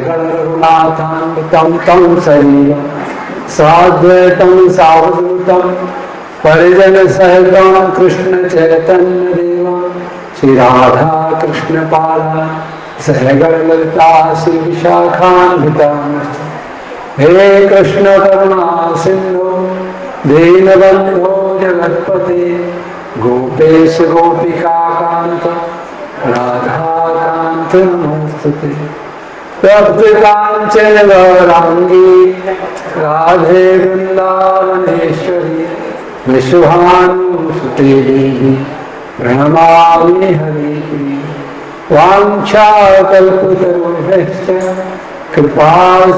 सहगण रघुनाथान्वितं तं सजीवं साद्वैतं सावधूतं परिजन सहितं कृष्ण चैतन्य देवं श्री राधा कृष्ण पादा सहगण ललिता श्री विशाखान्वितांश्च हे कृष्ण करुणा सिंधु दीनबंधो जगत्पते गोपेश गोपिका कांत राधा कांत नमोस्तुते तप्त कांचन गौरांगी राधे वृंदावनेश्वरी विश्वानुसुते देवी प्रणमामि हरिप्रिये वाञ्छाकल्पतरुभ्यश्च कृपा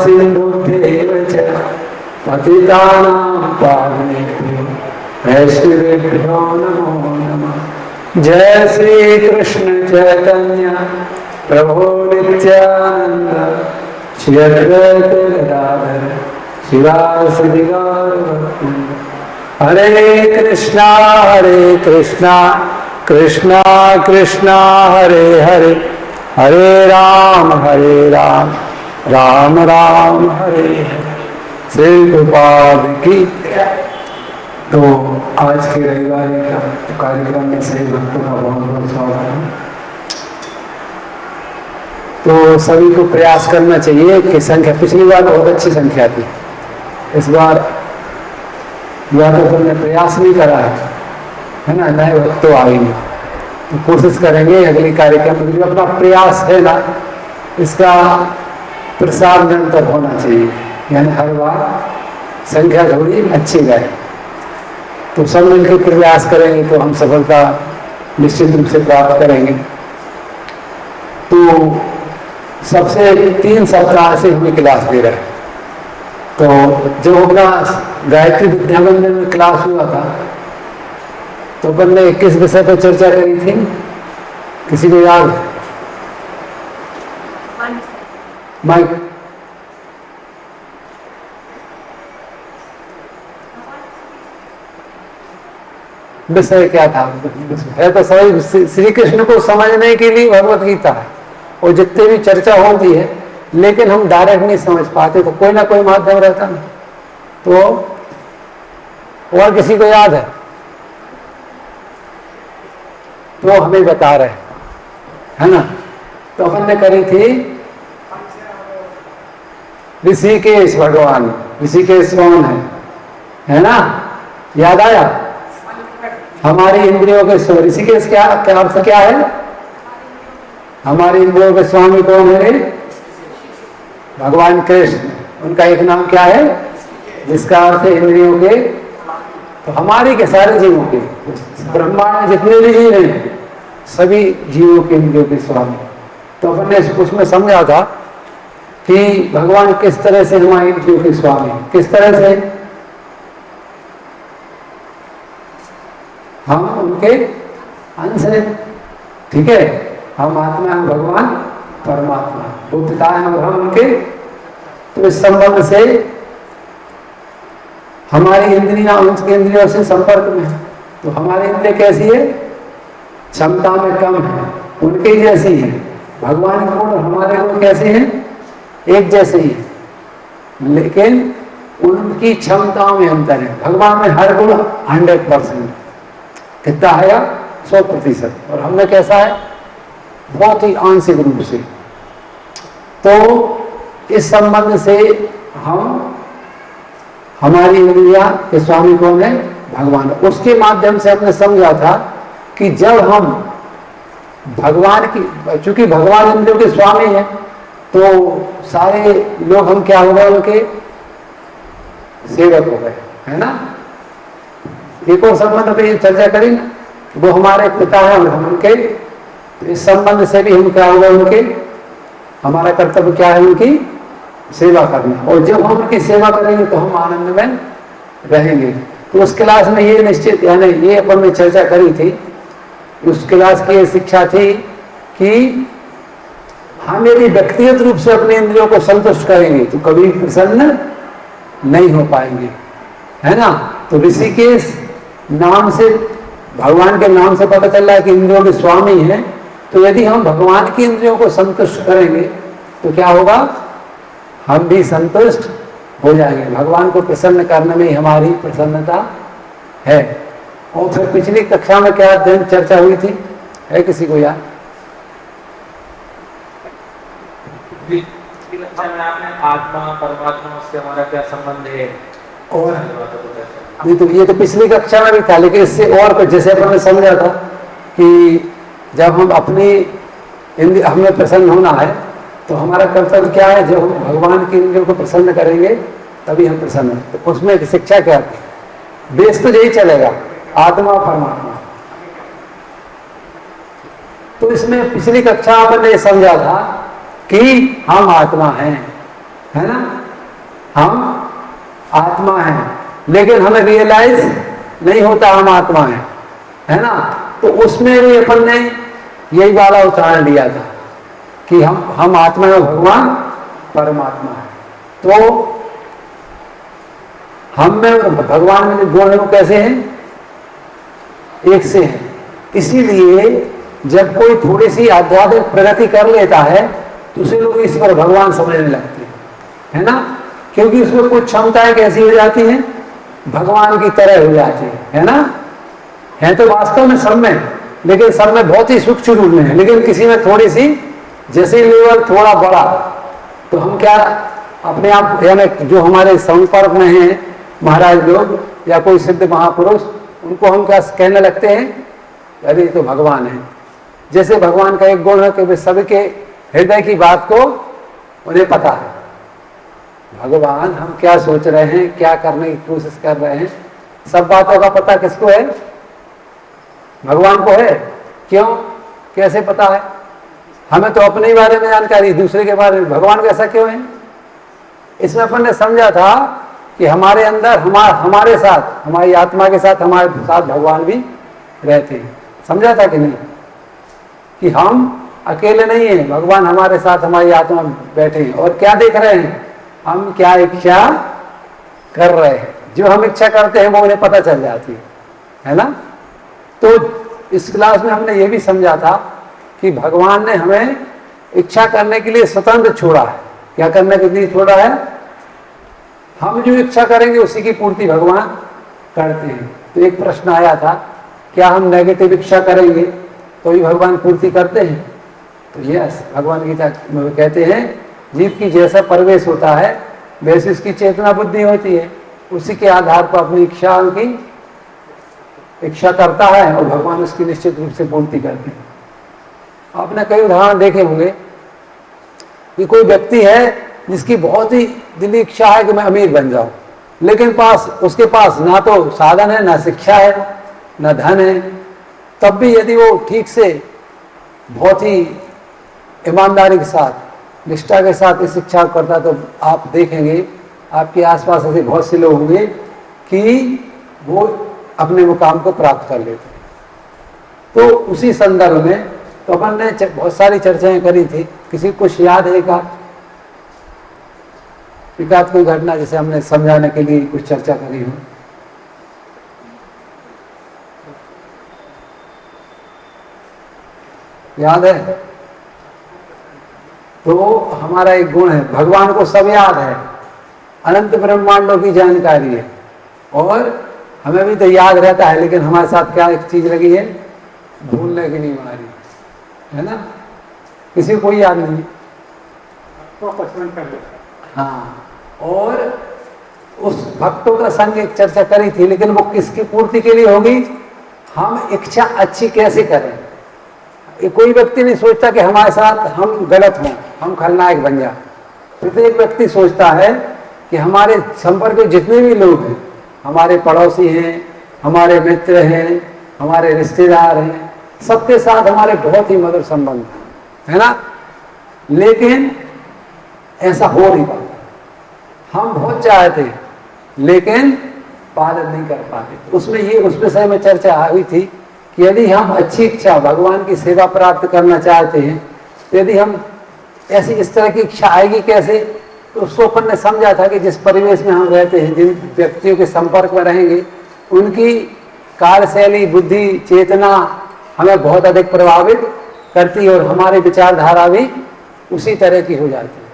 सिन्धुभ्येव च पतितानां पावनेभ्यो वैष्णवेभ्यो नमो नमः। जय श्री कृष्ण चैतन्य प्रभु नित्यानंद श्री अद्वैत गदाधर शिवासादि गौरभक्तवृंद। हरे कृष्णा कृष्णा कृष्णा हरे हरे हरे राम राम राम हरे हरे। श्री गोपाल की। तो आज के रविवार का कार्यक्रम में सभी भक्तों का बहुत बहुत स्वागत है। तो सभी को प्रयास करना चाहिए कि संख्या, पिछली बार बहुत अच्छी संख्या थी, इस बार या तो तुमने प्रयास नहीं करा है ना, नए भक्त तो आएंगे, तो कोशिश करेंगे अगले कार्यक्रम में। जो अपना प्रयास है ना, इसका प्रसार निरंतर होना चाहिए, यानी हर बार संख्या थोड़ी अच्छी रहे। तो सब मिलकर प्रयास करेंगे तो हम सफलता निश्चित रूप से प्राप्त करेंगे। तो सबसे 3 सप्ताह से हमें क्लास दे रहे हैं। तो जब अपना गायत्री विद्या मंदिर में क्लास हुआ था तो अपन ने किस विषय पर चर्चा करी थी, किसी को याद है? माइक। विषय क्या था? है तो सभी श्री कृष्ण को समझने के लिए भगवत गीता है, और जितने भी चर्चा होती है, लेकिन हम डायरेक्ट नहीं समझ पाते, तो कोई ना कोई माध्यम रहता ना। तो और किसी को याद है तो हमें बता रहे है ना। तो अपन ने करी थी ऋषिकेश भगवान। ऋषिकेश कौन है ना, याद आया? हमारी इंद्रियों के स्वामी। ऋषिकेश क्या अर्थ क्या है? हमारी इंद्रियों के स्वामी कौन है? भगवान कृष्ण। उनका एक नाम क्या है जिसका अर्थ है इंद्रियों के? तो हमारी के सारे जीवों के, ब्रह्मांड में जितने भी जीव हैं सभी जीवों के इंद्रियों के स्वामी। तो अपन ने उसमें समझा था कि भगवान किस तरह से हमारे इंद्रियों के स्वामी, किस तरह से हम उनके अंश हैं। ठीक है, हम आत्मा हैं, भगवान परमात्मा, वो पिता है और हम उनके। तो इस संबंध से हमारी इंद्रियां उनके इंद्रियों से संपर्क में है। तो हमारी इंद्रिय कैसी है? क्षमता में कम है, उनके जैसी है। भगवान के गुण हमारे गुण कैसे हैं? एक जैसे ही है, लेकिन उनकी क्षमताओं में अंतर है। भगवान में हर गुण 100% कितना है? 100%। और हमने कैसा है? बहुत ही आंशिक रूप से। तो इस संबंध से हमारी इंद्रिया के स्वामी कौन है? भगवान। उसके माध्यम से हमने समझा था कि जब हम भगवान की, चूंकि भगवान इंद्रियों के स्वामी हैं, तो सारे लोग हम क्या हो गए? उनके सेवक हो गए, है ना। एक और संबंध पे चर्चा करें ना, वो हमारे पिता है और हम उनके। तो इस संबंध से भी हम क्या होगा? उनके। हमारा कर्तव्य क्या है? उनकी सेवा करना। और जब हम उनकी सेवा करेंगे तो हम आनंद में रहेंगे। तो उस क्लास में ये निश्चित, यानी ये अपन ने चर्चा करी थी, उस क्लास की ये शिक्षा थी कि हम यदि व्यक्तिगत रूप से अपने इंद्रियों को संतुष्ट करेंगे तो कभी प्रसन्न नहीं हो पाएंगे, है ना। तो ऋषिकेश नाम से, भगवान के नाम से पता चल रहा है कि इंद्रियों के स्वामी हैं। तो यदि हम भगवान की इंद्रियों को संतुष्ट करेंगे तो क्या होगा? हम भी संतुष्ट हो जाएंगे। भगवान को प्रसन्न करने में ही हमारी प्रसन्नता है। और फिर पिछली कक्षा में क्या चर्चा हुई थी, है किसी को याद? कक्षा में आपने आत्मा परमात्मा उससे हमारा क्या संबंध है और नहीं, तो ये तो पिछली कक्षा में भी था, लेकिन इससे और कुछ, जैसे अपन ने समझा था कि जब हम अपनी हमें प्रसन्न होना है तो हमारा कर्तव्य क्या है, जब हम भगवान की इंद्रियों को प्रसन्न करेंगे तभी हम प्रसन्न हैं। तो उसमें एक शिक्षा क्या थी, बेस तो यही चलेगा, आत्मा परमात्मा। तो इसमें पिछली कक्षा अपन ने समझा था कि हम आत्मा हैं, है ना, हम आत्मा हैं, लेकिन हमें रियलाइज नहीं होता हम आत्मा हैं, है ना। तो उसमें भी अपन ने यही वाला उदाहरण दिया था कि हम आत्मा में भगवान परमात्मा है। तो हम में भगवान में जो गुण है वो कैसे हैं, एक से हैं। इसीलिए जब कोई थोड़ी सी आध्यात्मिक प्रगति कर लेता है तो उसे लोग ईश्वर भगवान समझने लगते हैं, है ना, क्योंकि उसमें कुछ क्षमताएं कैसी हो जाती हैं, भगवान की तरह हो जाती है ना। है तो वास्तव में सब में, लेकिन सब में बहुत ही सूक्ष्म रूप में है, लेकिन किसी में थोड़ी सी, जैसे लेवल थोड़ा बड़ा, तो हम क्या अपने आप, यानी जो हमारे संपर्क में हैं महाराज लोग या कोई सिद्ध महापुरुष, उनको हम क्या कहने लगते हैं, अरे तो भगवान है। जैसे भगवान का एक गुण है कि वे सबके हृदय की बात को उन्हें पता है। भगवान हम क्या सोच रहे हैं, क्या करने की कोशिश कर रहे हैं, सब बातों का पता किसको है, भगवान को है। क्यों, कैसे पता है? हमें तो अपने ही बारे में जानकारी, दूसरे के बारे में, भगवान को ऐसा क्यों है? इसमें अपन ने समझा था कि हमारे अंदर हमारे साथ, हमारी आत्मा के साथ हमारे साथ भगवान भी रहते हैं। समझा था कि नहीं, कि हम अकेले नहीं हैं, भगवान हमारे साथ हमारी आत्मा बैठे हैं और क्या देख रहे हैं, हम क्या इच्छा कर रहे हैं। जो हम इच्छा करते हैं वो उन्हें पता चल जाती है ना। तो इस क्लास में हमने ये भी समझा था कि भगवान ने हमें इच्छा करने के लिए स्वतंत्र छोड़ा है। क्या करने के लिए छोड़ा है? हम जो इच्छा करेंगे उसी की पूर्ति भगवान करते हैं। तो एक प्रश्न आया था, क्या हम नेगेटिव इच्छा करेंगे तो ही भगवान पूर्ति करते हैं? तो यस, भगवान गीता में कहते हैं जीव की जैसा परिवेश होता है वैसे उसकी चेतना बुद्धि होती है, उसी के आधार पर अपनी इच्छाओं की इच्छा करता है और भगवान उसकी निश्चित रूप से पूर्ति करते हैं। आपने कई उदाहरण देखे होंगे कि कोई व्यक्ति है जिसकी बहुत ही दिली इच्छा है कि मैं अमीर बन जाऊं, लेकिन उसके पास ना तो साधन है, ना शिक्षा है, ना धन है। तब भी यदि वो ठीक से बहुत ही ईमानदारी के साथ, निष्ठा के साथ इस शिक्षा करता, तो आप देखेंगे आपके आसपास ऐसे बहुत से लोग होंगे कि वो अपने मुकाम को प्राप्त कर लेते हैं। तो उसी संदर्भ में तो अपन ने बहुत सारी चर्चाएं करी थी। किसी को कुछ याद है? एकाध कोई घटना जिसे हमने समझाने के लिए कुछ चर्चा करी हो? याद है? तो हमारा एक गुण है, भगवान को सब याद है, अनंत ब्रह्मांडों की जानकारी है और हमें भी तो याद रहता है, लेकिन हमारे साथ क्या एक चीज लगी है, भूलने की नहीं बीमारी, है ना। किसी को कोई याद नहीं तो हाँ। और उस भक्तों का संग एक चर्चा करी थी, लेकिन वो किसकी पूर्ति के लिए होगी? हम इच्छा अच्छी कैसे करें। ये कोई व्यक्ति नहीं सोचता कि हमारे साथ हम गलत हों, हम खलनायक बन जाए। प्रत्येक व्यक्ति सोचता है कि हमारे संपर्क में जितने भी लोग हैं, हमारे पड़ोसी हैं, हमारे मित्र हैं, हमारे रिश्तेदार हैं, सबके साथ हमारे बहुत ही मधुर संबंध है ना। लेकिन ऐसा हो नहीं पाता। हम बहुत चाहते हैं लेकिन पालन नहीं कर पाते। उसमें उस विषय में चर्चा हुई थी कि यदि हम अच्छी इच्छा, भगवान की सेवा प्राप्त करना चाहते हैं, तो यदि हम ऐसी इस तरह की इच्छा आएगी कैसे? तो उसको अपन ने समझा था कि जिस परिवेश में हम रहते हैं, जिन व्यक्तियों के संपर्क में रहेंगे, उनकी कार्यशैली, बुद्धि, चेतना हमें बहुत अधिक प्रभावित करती है और हमारी विचारधारा भी उसी तरह की हो जाती है।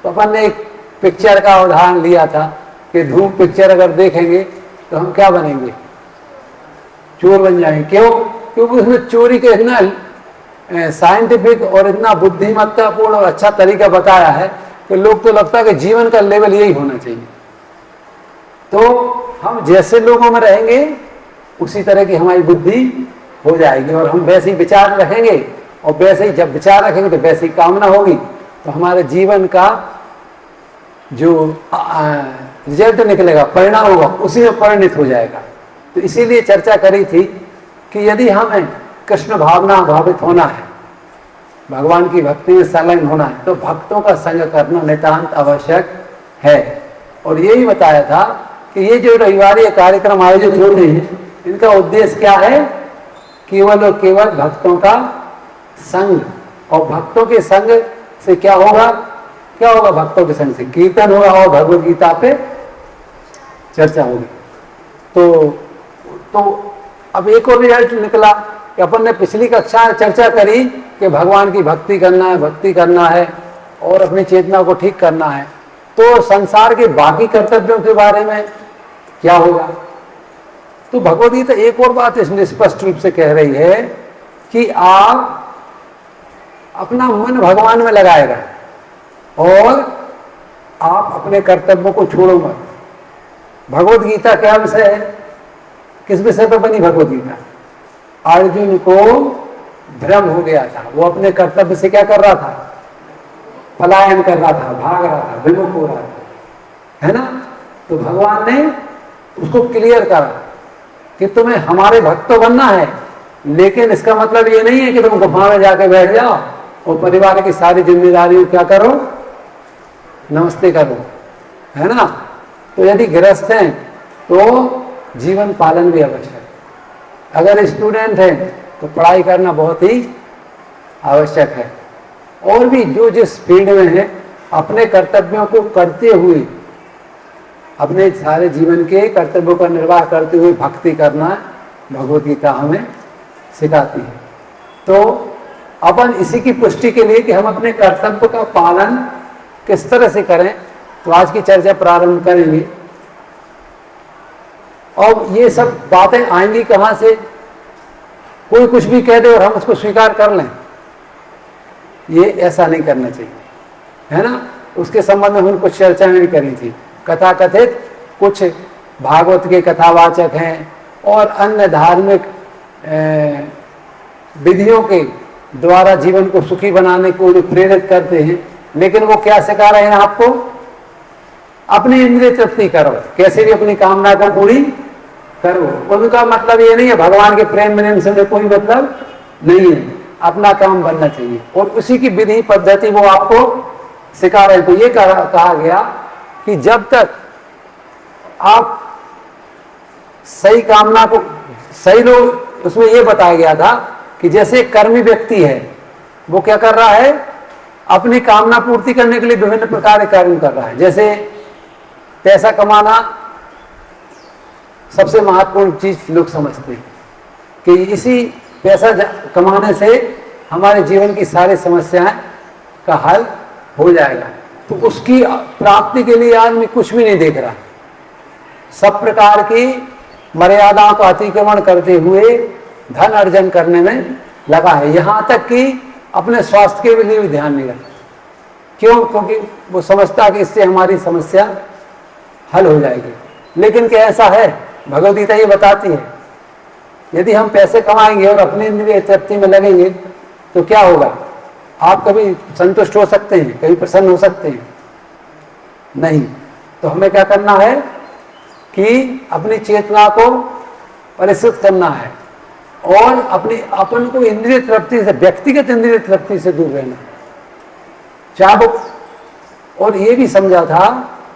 तो अपन ने एक पिक्चर का उदाहरण लिया था कि धूम पिक्चर अगर देखेंगे तो हम क्या बनेंगे, चोर बन जाएंगे। क्यों? क्योंकि उसमें चोरी का इतना साइंटिफिक और इतना बुद्धिमत्तापूर्ण और अच्छा तरीका बताया है कि लोग तो लगता है कि जीवन का लेवल यही होना चाहिए। तो हम जैसे लोगों में रहेंगे उसी तरह की हमारी बुद्धि हो जाएगी और हम वैसे ही विचार रखेंगे और वैसे ही जब विचार रखेंगे तो वैसे ही कामना होगी, तो हमारे जीवन का जो रिजल्ट निकलेगा, परिणाम होगा, उसी में परिणित हो जाएगा। तो इसीलिए चर्चा करी थी कि यदि हमें कृष्ण भावना भावित होना है, भगवान की भक्ति में संलग्न होना है, तो भक्तों का संग करना नितांत आवश्यक है। और यही बताया था कि ये जो रविवारी कार्यक्रम आयोजित होते हैं इनका उद्देश्य क्या है, केवल और केवल भक्तों का संग। और भक्तों के संग से क्या होगा, क्या होगा भक्तों के संग से, कीर्तन होगा और भगवद गीता पे चर्चा होगी। तो अब एक और रिजल्ट निकला कि अपन ने पिछली कक्षा में चर्चा करी कि भगवान की भक्ति करना है और अपनी चेतना को ठीक करना है, तो संसार के बाकी कर्तव्यों के बारे में क्या होगा। तो भगवद गीता एक और बात स्पष्ट रूप से कह रही है कि आप अपना मन भगवान में लगाए रहे और आप अपने कर्तव्यों को छोड़ो मत। भगवद गीता क्या विषय है, किस विषय पर बनी भगवद गीता? अर्जुन को भ्रम हो गया था, वो अपने कर्तव्य से क्या कर रहा था, पलायन कर रहा था, भाग रहा था, विमुख हो रहा था, है ना। तो भगवान ने उसको क्लियर करा कि तुम्हें हमारे भक्त बनना है, लेकिन इसका मतलब ये नहीं है कि तुम गुफा में जाके बैठ जाओ और परिवार की सारी जिम्मेदारी क्या करो, नमस्ते करो, है ना। तो यदि गृहस्थ हैं तो जीवन पालन भी आवश्यक है, अगर स्टूडेंट हैं तो पढ़ाई करना बहुत ही आवश्यक है। और भी जो जिस फील्ड में है अपने कर्तव्यों को करते हुए, अपने सारे जीवन के कर्तव्यों का निर्वाह करते हुए भक्ति करना भगवद गीता हमें सिखाती है। तो अपन इसी की पुष्टि के लिए कि हम अपने कर्तव्य का पालन किस तरह से करें, तो आज की चर्चा प्रारंभ करेंगे। और ये सब बातें आएंगी कहां से, कोई कुछ भी कह दे और हम उसको स्वीकार कर लें, ये ऐसा नहीं करना चाहिए, है ना। उसके संबंध में हम कुछ चर्चाएं भी करी थी। कथा कथित कुछ भागवत के कथावाचक हैं और अन्य धार्मिक विधियों के द्वारा जीवन को सुखी बनाने को जो प्रेरित करते हैं, लेकिन वो क्या सिखा रहे हैं आपको, अपनी इंद्रिय तृप्ति करो, कैसे भी अपनी कामना को पूरी करो। उनका मतलब ये नहीं है भगवान के प्रेम मिलन से कोई मतलब नहीं है, अपना काम बनना चाहिए और उसी की विधि पद्धति वो आपको सिखा रहे हैं। तो ये कहा गया कि जब तक आप सही कामना को सही लोग, उसमें यह बताया गया था कि जैसे कर्मी व्यक्ति है वो क्या कर रहा है, अपनी कामना पूर्ति करने के लिए विभिन्न प्रकार के कार्य कर रहा है। जैसे पैसा कमाना सबसे महत्वपूर्ण चीज लोग समझते हैं कि इसी पैसा कमाने से हमारे जीवन की सारी समस्याएं का हल हो जाएगा। तो उसकी प्राप्ति के लिए आदमी कुछ भी नहीं देख रहा, सब प्रकार की मर्यादाओं का अतिक्रमण करते हुए धन अर्जन करने में लगा है, यहां तक कि अपने स्वास्थ्य के लिए भी ध्यान नहीं रखता। क्यों? क्योंकि वो समझता है कि इससे हमारी समस्या हल हो जाएगी। लेकिन क्या ऐसा है? भगवद गीता ये बताती है यदि हम पैसे कमाएंगे और अपनी इंद्रिय तृप्ति में लगेंगे तो क्या होगा, आप कभी संतुष्ट हो सकते हैं, कभी प्रसन्न हो सकते हैं? नहीं। तो हमें क्या करना है कि अपनी चेतना को परिष्कृत करना है और अपनी अपन को इंद्रिय तृप्ति से, व्यक्तिगत इंद्रिय तृप्ति से दूर रहना। चाहे, और ये भी समझा था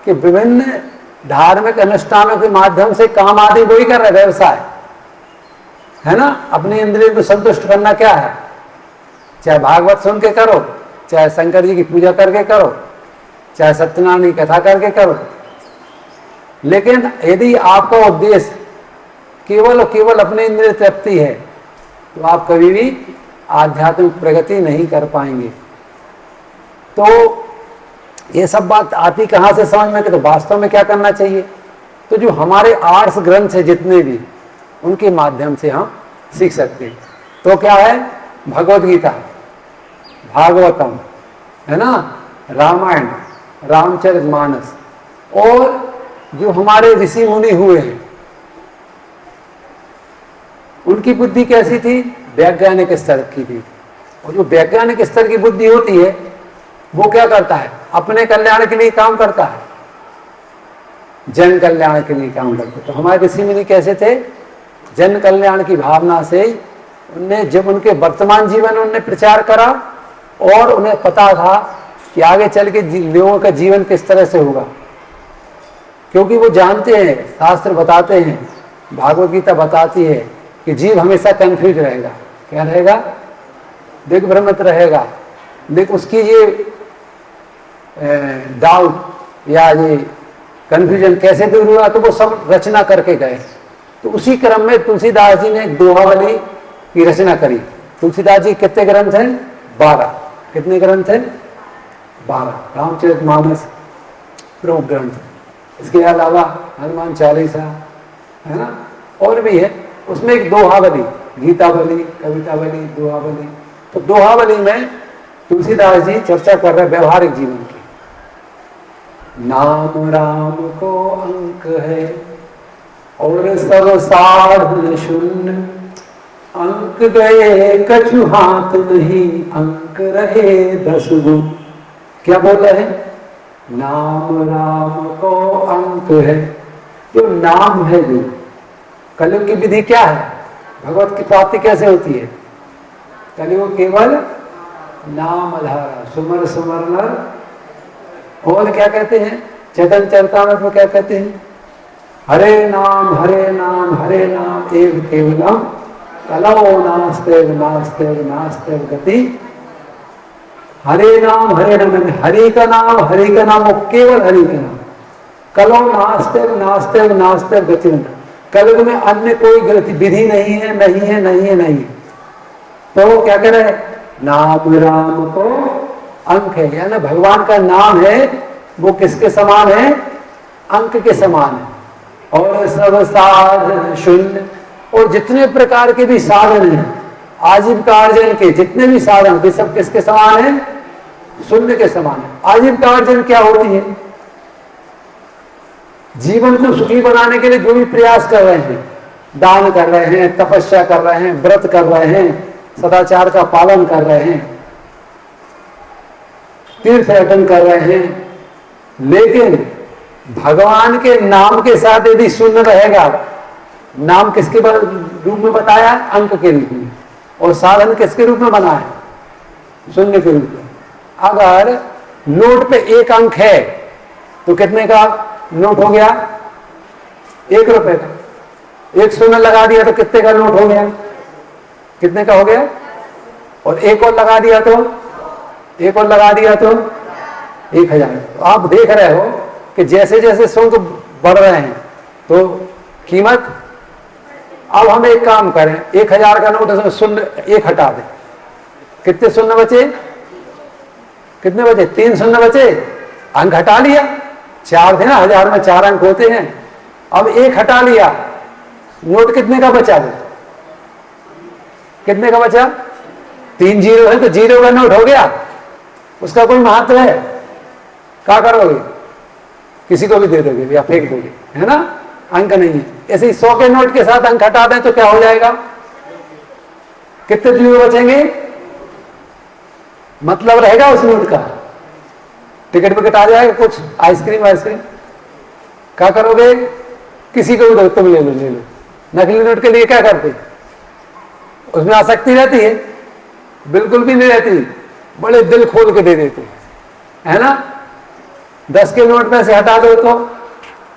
कि विभिन्न धार्मिक अनुष्ठानों के माध्यम से काम आदि वही कर रहे, व्यवसाय है ना। अपनी इंद्रिय को संतुष्ट करना क्या है, चाहे भागवत सुन के करो, चाहे शंकर जी की पूजा करके करो, चाहे सत्यनारायण की कथा करके करो। लेकिन यदि आपका उद्देश्य केवल और केवल अपने इंद्रिय तृप्ति है तो आप कभी भी आध्यात्मिक प्रगति नहीं कर पाएंगे। तो ये सब बात आती कहाँ से समझ में कि तो वास्तव में क्या करना चाहिए? तो जो हमारे आर्ट्स ग्रंथ है जितने भी, उनके माध्यम से हम सीख सकते हैं। तो क्या है? भगवत गीता, भागवतम, है ना, रामायण, रामचरितमानस, और जो हमारे ऋषि मुनि हुए हैं उनकी बुद्धि कैसी थी? वैज्ञानिक स्तर की थी। और जो वैज्ञानिक स्तर की बुद्धि होती है वो क्या करता है? अपने कल्याण के लिए काम करता है, जन कल्याण के लिए काम करता है। तो हमारे ऋषि मुनि कैसे थे? जन कल्याण की भावना से उनने, जब उनके वर्तमान जीवन उनने प्रचार करा और उन्हें पता था कि आगे चल के लोगों का जीवन किस तरह से होगा, क्योंकि वो जानते हैं, शास्त्र बताते हैं, भागवत गीता बताती है कि जीव हमेशा कंफ्यूज रहेगा। क्या रहेगा? दिग्भ्रमित रहेगा। देख उसकी ये डाउट या ये कंफ्यूजन कैसे दूर हुआ? तो वो सब रचना करके गए। तो उसी क्रम में तुलसीदास जी ने एक दोहावली की रचना करी। तुलसीदास जी कितने ग्रंथ हैं? 12। कितने ग्रंथ हैं? 12। रामचरितमानस प्रमुख ग्रंथ, इसके अलावा हनुमान चालीसा, है ना, और भी है। उसमें एक दोहावली, गीतावली, कवितावली, दोहावली। तो दोहावली में तुलसीदास जी चर्चा कर रहे हैं व्यवहारिक जीवन की। नाम राम को अंक है और सब साधन शून्य, अंक गए कछु हाथ नहीं, अंक रहे 10 गुण। क्या बोल रहे हैं? नाम राम को अंक है। जो नाम है, जो कलयुग की विधि क्या है? भगवत की प्राप्ति कैसे होती है? कलयुग केवल नाम आधारा, सुमर सुमर नर। और क्या कहते हैं चैतन्य चरितामृत में? क्या कहते हैं? हरे नाम हरे नाम हरे नाम एव केवलम, कलौ नास्तेव नास्तेव नास्तेव गति। हरे नाम हरे नाम, हरि का नाम, हरि का नाम, वो केवल हरि का नाम। कलौ नास्तेव नास्तेव नास्तेव गति। कलयुग में अन्य कोई गति विधि नहीं है, नहीं है, नहीं है, नहीं है। तो क्या कह रहे हैं? नाम राम को अंक है, यानी भगवान का नाम है वो किसके समान है? अंक के समान है। और सब साधन शून्य, और जितने प्रकार के भी साधन हैं आजीविका अर्जन के, जितने भी साधन वे सब किसके समान है? शून्य के समान है। आजीविका अर्जन क्या होती है? जीवन को सुखी बनाने के लिए जो भी प्रयास कर रहे हैं, दान कर रहे हैं, तपस्या कर रहे हैं, व्रत कर रहे हैं, सदाचार का पालन कर रहे हैं, तीर्थ याटन कर रहे हैं, लेकिन भगवान के नाम के साथ यदि शून्य रहेगा, नाम किसके रूप में बताया? अंक के रूप में। और साधन किसके रूप में बना है? शून्य के रूप में। अगर नोट पे एक अंक है तो कितने का नोट हो गया? 1 रुपए का। एक शून्य लगा दिया तो कितने का नोट हो गया? कितने का हो गया? और एक और लगा दिया तो, एक और लगा दिया तो 1000। तो आप देख रहे हो कि जैसे जैसे शुल्क बढ़ रहे हैं तो कीमत। अब हम एक काम करें, 1000 का नोट इसमें शून्य 1 हटा दें। कितने शून्य बचे? कितने बचे? 3 शून्य बचे। अंक हटा लिया, 4 थे ना, 1000 में 4 अंक होते हैं। अब 1 हटा लिया, नोट कितने का बचा? कितने का बचा? 3 जीरो है तो 0 का नोट हो गया। उसका कोई महत्व है? क्या करोगे? किसी को भी दे दोगे या फेंक दोगे, है ना? अंक नहीं है। ऐसे ही 100 के नोट के साथ अंक हटा दें तो क्या हो जाएगा? कितने जीरो बचेंगे? मतलब रहेगा उस नोट का? टिकट विकट आ जाएगा, कुछ आइसक्रीम वाइसक्रीम। क्या करोगे? किसी को भी दो, तुम ले लो, ले लो। नकली नोट के लिए क्या करते? उसमें आसक्ति रहती है? बिल्कुल भी नहीं रहती। बड़े दिल खोल के दे देते, है ना? 10 के नोट में से हटा दो तो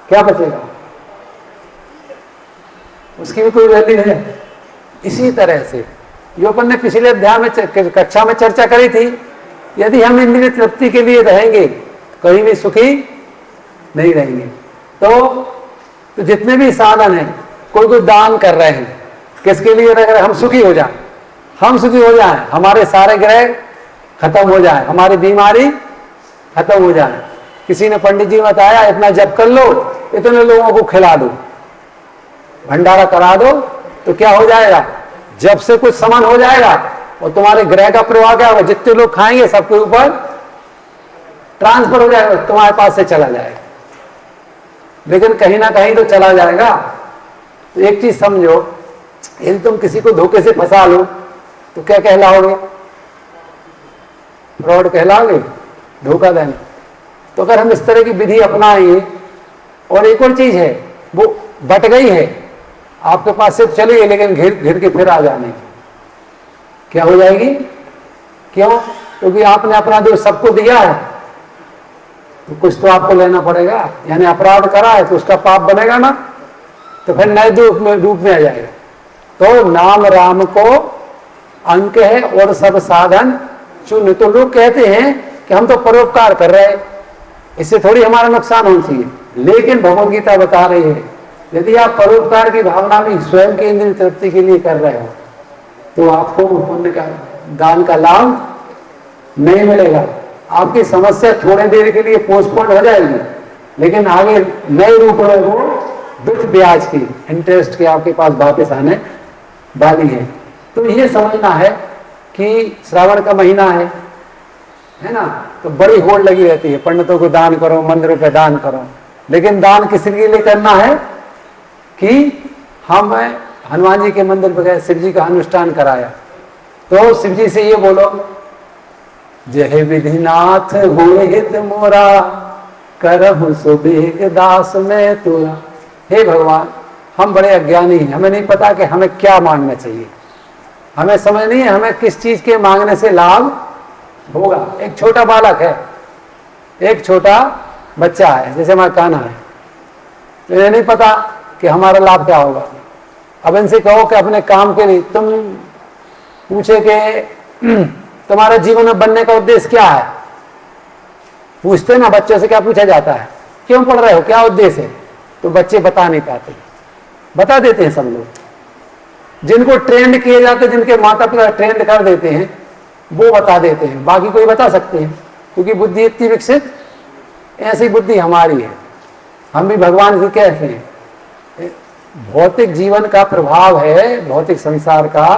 क्या बचेगा? उसकी भी कोई वैल्यू है? इसी तरह से जो अपन ने पिछले अध्याय में कक्षा में चर्चा करी थी, यदि हम इंद्रिय तृप्ति के लिए रहेंगे कहीं भी सुखी नहीं रहेंगे। तो जितने भी साधन हैं, कोई दान कर रहे हैं, किसके लिए रह रहे? हम सुखी हो जाए, हम सुखी हो जाए, हमारे सारे ग्रह खत्म हो जाए, हमारी बीमारी खत्म हो जाए। किसी ने पंडित जी बताया इतना जप कर लो, इतने लोगों को खिला दो, भंडारा करा दो, तो क्या हो जाएगा, जब से कुछ समान हो जाएगा और तुम्हारे ग्रह का प्रभाव क्या होगा, जितने लोग खाएंगे सबके ऊपर ट्रांसफर हो जाएगा, तुम्हारे पास से चला जाएगा। लेकिन कहीं ना कहीं तो चला जाएगा। तो एक चीज समझो, यदि तुम किसी को धोखे से फंसा लो तो क्या कहलाओगे, फ्रॉड कहलाओगे, धोखा देना। तो अगर हम इस तरह की विधि अपनाएंगे, और एक और चीज है, वो बट गई है आपके पास से चली गई, लेकिन घिर घिर के फिर आ जाने की क्या हो जाएगी, क्यों, क्योंकि आपने अपना दोष सबको दिया है, तो कुछ तो आपको लेना पड़ेगा। यानी अपराध करा है तो उसका पाप बनेगा ना, तो फिर नए रूप में आ जाएगा। तो नाम राम को अंक है और सब साधन शून्य। तो लोग कहते हैं कि हम तो परोपकार कर रहे हैं, इससे थोड़ी हमारा नुकसान होना चाहिए, लेकिन भगवद गीता बता रही है यदि आप परोपकार की भावना में स्वयं के इंद्रिय तृप्ति के लिए कर रहे हो तो आपको पुण्य का दान का लाभ नहीं मिलेगा। आपकी समस्या थोड़ी देर के लिए पोस्टपोन हो जाएगी, लेकिन आगे नए रूप में वो विथ ब्याज की इंटरेस्ट की आपके पास वापस आने वाली है। तो ये समझना है कि श्रावण का महीना है ना, तो बड़ी होड़ लगी रहती है, पंडितों को दान करो, मंदिरों पे दान करो, लेकिन दान किसी के लिए करना है कि हम हनुमान जी के मंदिर पर गए, शिव जी का अनुष्ठान कराया, तो शिव जी से ये बोलो, जय विधिनाथ होए हित मोरा, करहु सुबेग दास में तोरा। हे भगवान, हम बड़े अज्ञानी हैं, हमें नहीं पता कि हमें क्या मांगना चाहिए, हमें समझ नहीं है हमें किस चीज के मांगने से लाभ होगा। एक छोटा बालक है, एक छोटा बच्चा है, जैसे हमारा कान्हा है, तो ये नहीं पता कि हमारा लाभ क्या होगा। अब इनसे कहो कि अपने काम के लिए, तुम पूछे कि तुम्हारा जीवन में बनने का उद्देश्य क्या है, पूछते ना बच्चों से, क्या पूछा जाता है, क्यों पढ़ रहे हो, क्या उद्देश्य है, तो बच्चे बता नहीं पाते। बता देते हैं सब लोग, जिनको ट्रेंड किए जाते, जिनके माता पिता ट्रेंड कर देते हैं वो बता देते हैं, बाकी कोई बता सकते हैं, क्योंकि बुद्धि इतनी विकसित, ऐसी बुद्धि हमारी है। हम भी भगवान से कहते हैं, भौतिक जीवन का प्रभाव है, भौतिक संसार का,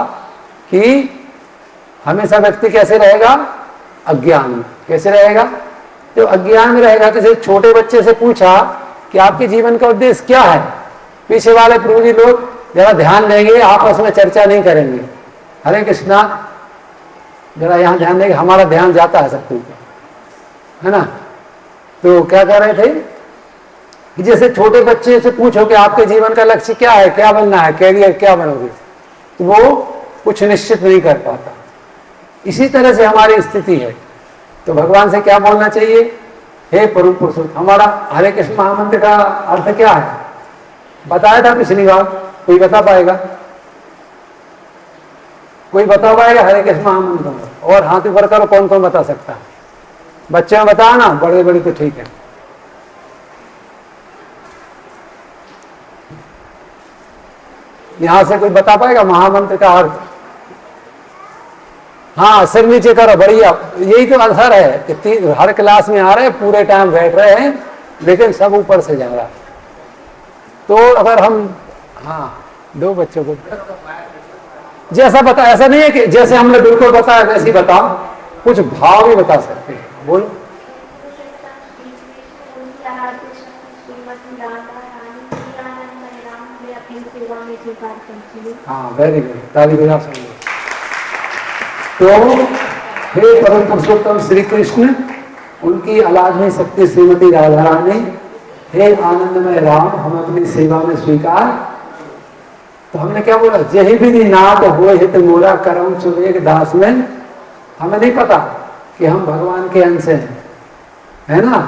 कि हमेशा व्यक्ति कैसे रहेगा, अज्ञान में। कैसे रहेगा, जो अज्ञान में रहेगा। तो छोटे बच्चे से पूछा कि आपके जीवन का उद्देश्य क्या है, पीछे वाले प्रभु जी लोग जरा ध्यान देंगे, आपस में चर्चा नहीं करेंगे, हरे कृष्णा, जरा यहाँ ध्यान देंगे, हमारा ध्यान जाता है सब कुछ, है ना। तो क्या कह रहे थे कि जैसे छोटे बच्चे से पूछो कि आपके जीवन का लक्ष्य क्या है, क्या बनना है, कैरियर क्या बनोगे, तो वो कुछ निश्चित नहीं कर पाता। इसी तरह से हमारी स्थिति है। तो भगवान से क्या बोलना चाहिए, हे परम पुरुषोत्तम। हमारा हरे कृष्ण महामंत्र का अर्थ क्या है, बताया था पिछली बार, कोई बता पाएगा, कोई बता पाएगा हरे कृष्ण महामंत्र? और हाथ ऊपर करो, कौन कौन बता सकता है, बच्चे में बताओ ना, बड़े बड़े तो ठीक है। यहां से कोई बता पाएगा महामंत्र का अर्थ? हाँ, सिर नीचे करो, बढ़िया। यही तो असर है कि हर क्लास में आ रहे हैं, पूरे टाइम बैठ रहे हैं, लेकिन सब ऊपर से जा रहा है। तो अगर हम, हाँ, दो बच्चों को जैसा बता, ऐसा नहीं है कि जैसे हमने बिल्कुल बताया वैसे ही बताओ, कुछ भाव भी बता सकते हैं, बोलो। हाँ, वेरी गुड, ताली बजा सकते। तो हे परम पुरुषोत्तम श्री कृष्ण, उनकी अलाजमी शक्ति श्रीमती राधा रानी, हे आनंदमय राम, हम अपनी सेवा में स्वीकार। तो हमने क्या बोला, जय विधि नाथ हो हित मोरा, करम सुबेग दास में। हमें नहीं पता कि हम भगवान के अंश हैं, है ना,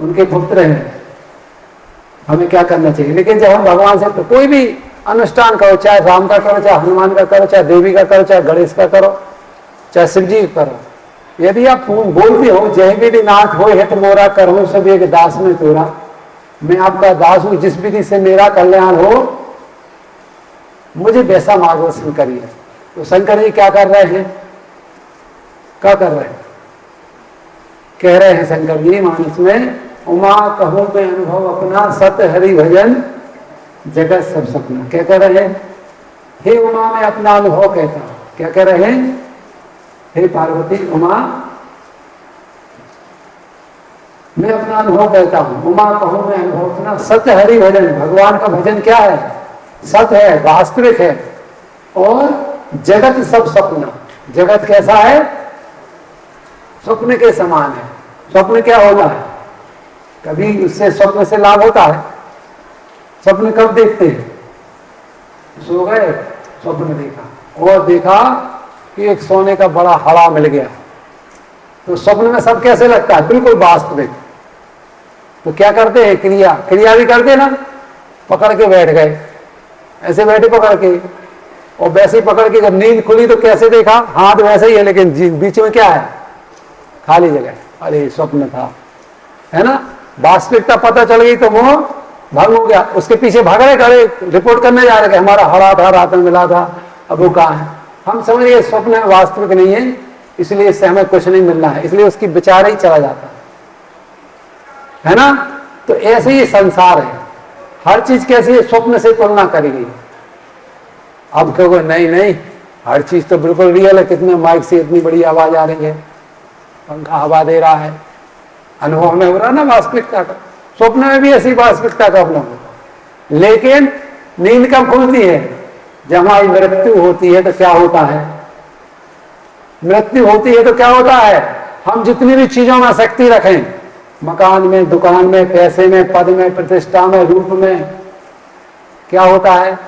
उनके पुत्र हैं, हमें क्या करना चाहिए। लेकिन जब हम भगवान से, तो कोई भी अनुष्ठान करो, चाहे राम का करो, चाहे हनुमान का करो, चाहे देवी का करो, चाहे गणेश का करो, चाहे शिव जी करो, यदि आप बोलते हो जय विधि नाथ हो हित मोरा, करहु सुबेग दास में तोरा, मैं आपका दास हूं, जिस विधि से मेरा कल्याण हो मुझे वैसा मार्गदर्शन करिए। तो शंकर जी क्या कर रहे हैं, क्या कर रहे हैं, कह रहे हैं शंकर जी मानस में, उमा कहूं मैं अनुभव अपना, सत हरि भजन जगत सब सपना। क्या कह रहे हैं? हे उमा मैं अपना अनुभव कहता हूं। क्या कह रहे हैं? हे पार्वती उमा मैं अपना अनुभव कहता हूं, उमा कहूं मैं अनुभव अपना, सत्य हरि भजन, भगवान का भजन क्या है? सत्य है, वास्तविक है, और जगत सब सपना। जगत कैसा है? स्वप्न के समान है। स्वप्न क्या होता है? कभी उससे स्वप्न से लाभ होता है? स्वप्न कब देखते हैं? सो गए, स्वप्न देखा और देखा कि एक सोने का बड़ा हड़ा मिल गया, तो स्वप्न में सब कैसे लगता है? बिल्कुल वास्तविक। तो क्या करते हैं? क्रिया भी करते ना, पकड़ के बैठ गए, ऐसे बैठे पकड़ के, और वैसे ही पकड़ के जब नींद खुली तो कैसे देखा? हाथ वैसे ही है, लेकिन बीच में क्या है? खाली जगह। अरे स्वप्न था, है ना? वास्तविकता पता चल गई तो मोह भंग हो गया। उसके पीछे भाग रहे, करे रिपोर्ट करने जा रहे, हमारा हड़ा था, रात में मिला था, अब वो कहाँ है? हम समझ गए स्वप्न वास्तविक नहीं है, इसलिए इससे हमें कुछ नहीं मिलना है, इसलिए उसकी विचार ही चला जाता है ना? तो ऐसे ही संसार है, हर चीज कैसी है? स्वप्न से तुलना करेगी। अब कहोगे नहीं नहीं, हर चीज तो बिल्कुल रियल है, कितने माइक से इतनी बड़ी आवाज आ रही है, पंखा हवा दे रहा है, अनुभव में हो रहा ना वास्तविकता का। स्वप्न में भी ऐसी वास्तविकता का अनुभव होता, लेकिन नींद कब खुलती है? जब हमारी मृत्यु होती है तो क्या होता है? मृत्यु होती है तो क्या होता है? हम जितनी भी चीजों में शक्ति रखें, मकान में, दुकान में, पैसे में, पद में, प्रतिष्ठा में, रूप में, क्या होता है?